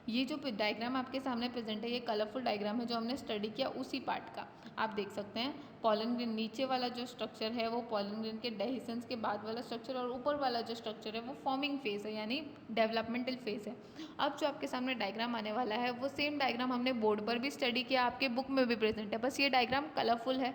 ये जो डायग्राम आपके सामने प्रेजेंट है ये कलरफुल डायग्राम है जो हमने स्टडी किया उसी पार्ट का। आप देख सकते हैं पॉलन ग्रेन नीचे वाला जो स्ट्रक्चर है वो पॉलन ग्रेन के डेहिसेंस के बाद वाला स्ट्रक्चर, और ऊपर वाला जो स्ट्रक्चर है वो फॉर्मिंग फेज है यानी डेवलपमेंटल फेज है। अब जो आपके सामने डायग्राम आने वाला है वो सेम डायग्राम हमने बोर्ड पर भी स्टडी किया, आपके बुक में भी प्रेजेंट है, बस ये डायग्राम कलरफुल है।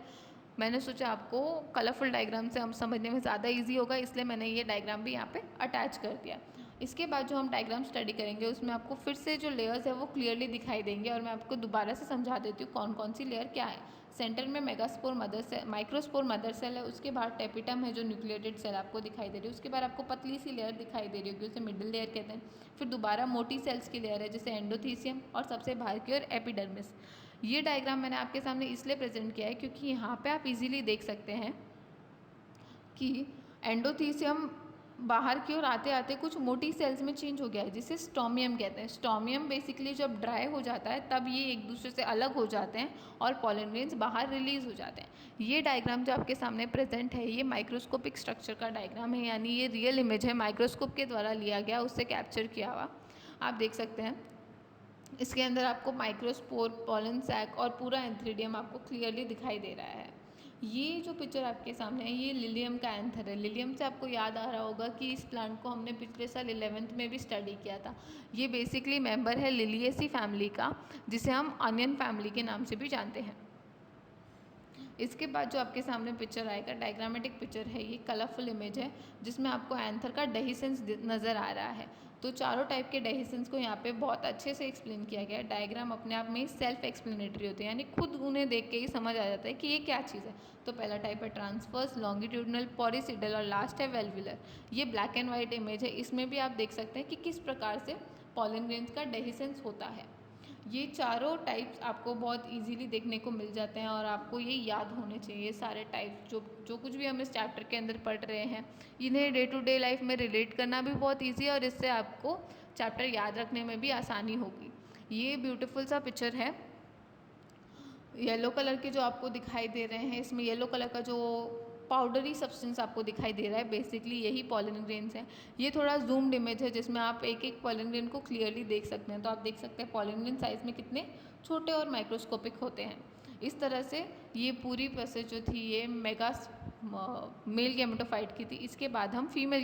मैंने सोचा आपको कलरफुल डायग्राम से हम समझने में ज़्यादा इजी होगा, इसलिए मैंने ये डायग्राम भी यहाँ पे अटैच कर दिया। इसके बाद जो हम डायग्राम स्टडी करेंगे उसमें आपको फिर से जो लेयर्स है वो क्लियरली दिखाई देंगे, और मैं आपको दोबारा से समझा देती हूँ कौन कौन सी लेयर क्या है। सेंटर में megaspore mother cell, microspore mother cell है, उसके बाद टेपिटम है जो न्यूक्लिएटेड सेल आपको दिखाई दे रही है, उसके बाद आपको पतली सी लेयर दिखाई दे रही होगी उसे मिडिल लेयर कहते हैं। फिर दोबारा मोटी सेल्स की लेयर है जैसे एंडोथीसियम, और सबसे बाहर की ओर एपिडर्मिस। ये डायग्राम मैंने आपके सामने इसलिए प्रेजेंट किया है क्योंकि यहाँ पे आप इजीली देख सकते हैं कि एंडोथीसियम बाहर की ओर आते आते कुछ मोटी सेल्स में चेंज हो गया है जिसे स्टोमियम कहते हैं। स्टोमियम बेसिकली जब ड्राई हो जाता है तब ये एक दूसरे से अलग हो जाते हैं और पॉलन ग्रेन्स बाहर रिलीज हो जाते हैं। ये डायग्राम जो आपके सामने प्रेजेंट है ये माइक्रोस्कोपिक स्ट्रक्चर का डायग्राम है, यानी ये रियल इमेज है, माइक्रोस्कोप के द्वारा लिया गया, उससे कैप्चर किया हुआ। आप देख सकते हैं इसके अंदर आपको माइक्रोस्पोर, पॉलन सैक और पूरा एंथ्रीडियम आपको क्लियरली दिखाई दे रहा है। ये जो पिक्चर आपके सामने है ये लिलियम का एंथर है। लिलियम से आपको याद आ रहा होगा कि इस प्लांट को हमने पिछले साल 11th में भी स्टडी किया था। ये बेसिकली मेंबर है लिलिएसी फैमिली का, जिसे हम अनियन फैमिली के नाम से भी जानते हैं। इसके बाद जो आपके सामने पिक्चर आएगा डायग्रामेटिक पिक्चर है, ये कलरफुल इमेज है जिसमें आपको एंथर का डेहिसेंस नज़र आ रहा है। तो चारों टाइप के डेहिसेंस को यहाँ पे बहुत अच्छे से एक्सप्लेन किया गया है। डायग्राम अपने आप में ही सेल्फ एक्सप्लेनेटरी होते हैं, यानी खुद उन्हें देख के ही समझ आ जाता है कि ये क्या चीज़ है। तो पहला टाइप है ट्रांसफर्स, लॉन्गिट्यूडनल, पॉरिसिडल और लास्ट है वेल्वुलर। ये ब्लैक एंड वाइट इमेज है, इसमें भी आप देख सकते हैं कि किस प्रकार से पॉलन ग्रेन्स का डेहिसेंस होता है। ये चारों टाइप्स आपको बहुत इजीली देखने को मिल जाते हैं और आपको ये याद होने चाहिए सारे टाइप्स जो कुछ भी हम इस चैप्टर के अंदर पढ़ रहे हैं। इन्हें डे टू डे लाइफ में रिलेट करना भी बहुत इजी है और इससे आपको चैप्टर याद रखने में भी आसानी होगी। ये ब्यूटीफुल सा पिक्चर है, येलो कलर के जो आपको दिखाई दे रहे हैं, इसमें येलो कलर का जो पाउडरी सब्सटेंस आपको दिखाई दे रहा है बेसिकली यही पॉलन ग्रेन्स हैं। ये थोड़ा जूम्ड इमेज है जिसमें आप एक एक पॉलन ग्रेन को क्लियरली देख सकते हैं। तो आप देख सकते हैं पॉलन ग्रेन साइज़ में कितने छोटे और माइक्रोस्कोपिक होते हैं। इस तरह से ये पूरी प्रोसेस जो थी ये मेगा मेल गैमेटोफाइट की थी। इसके बाद हम फीमेल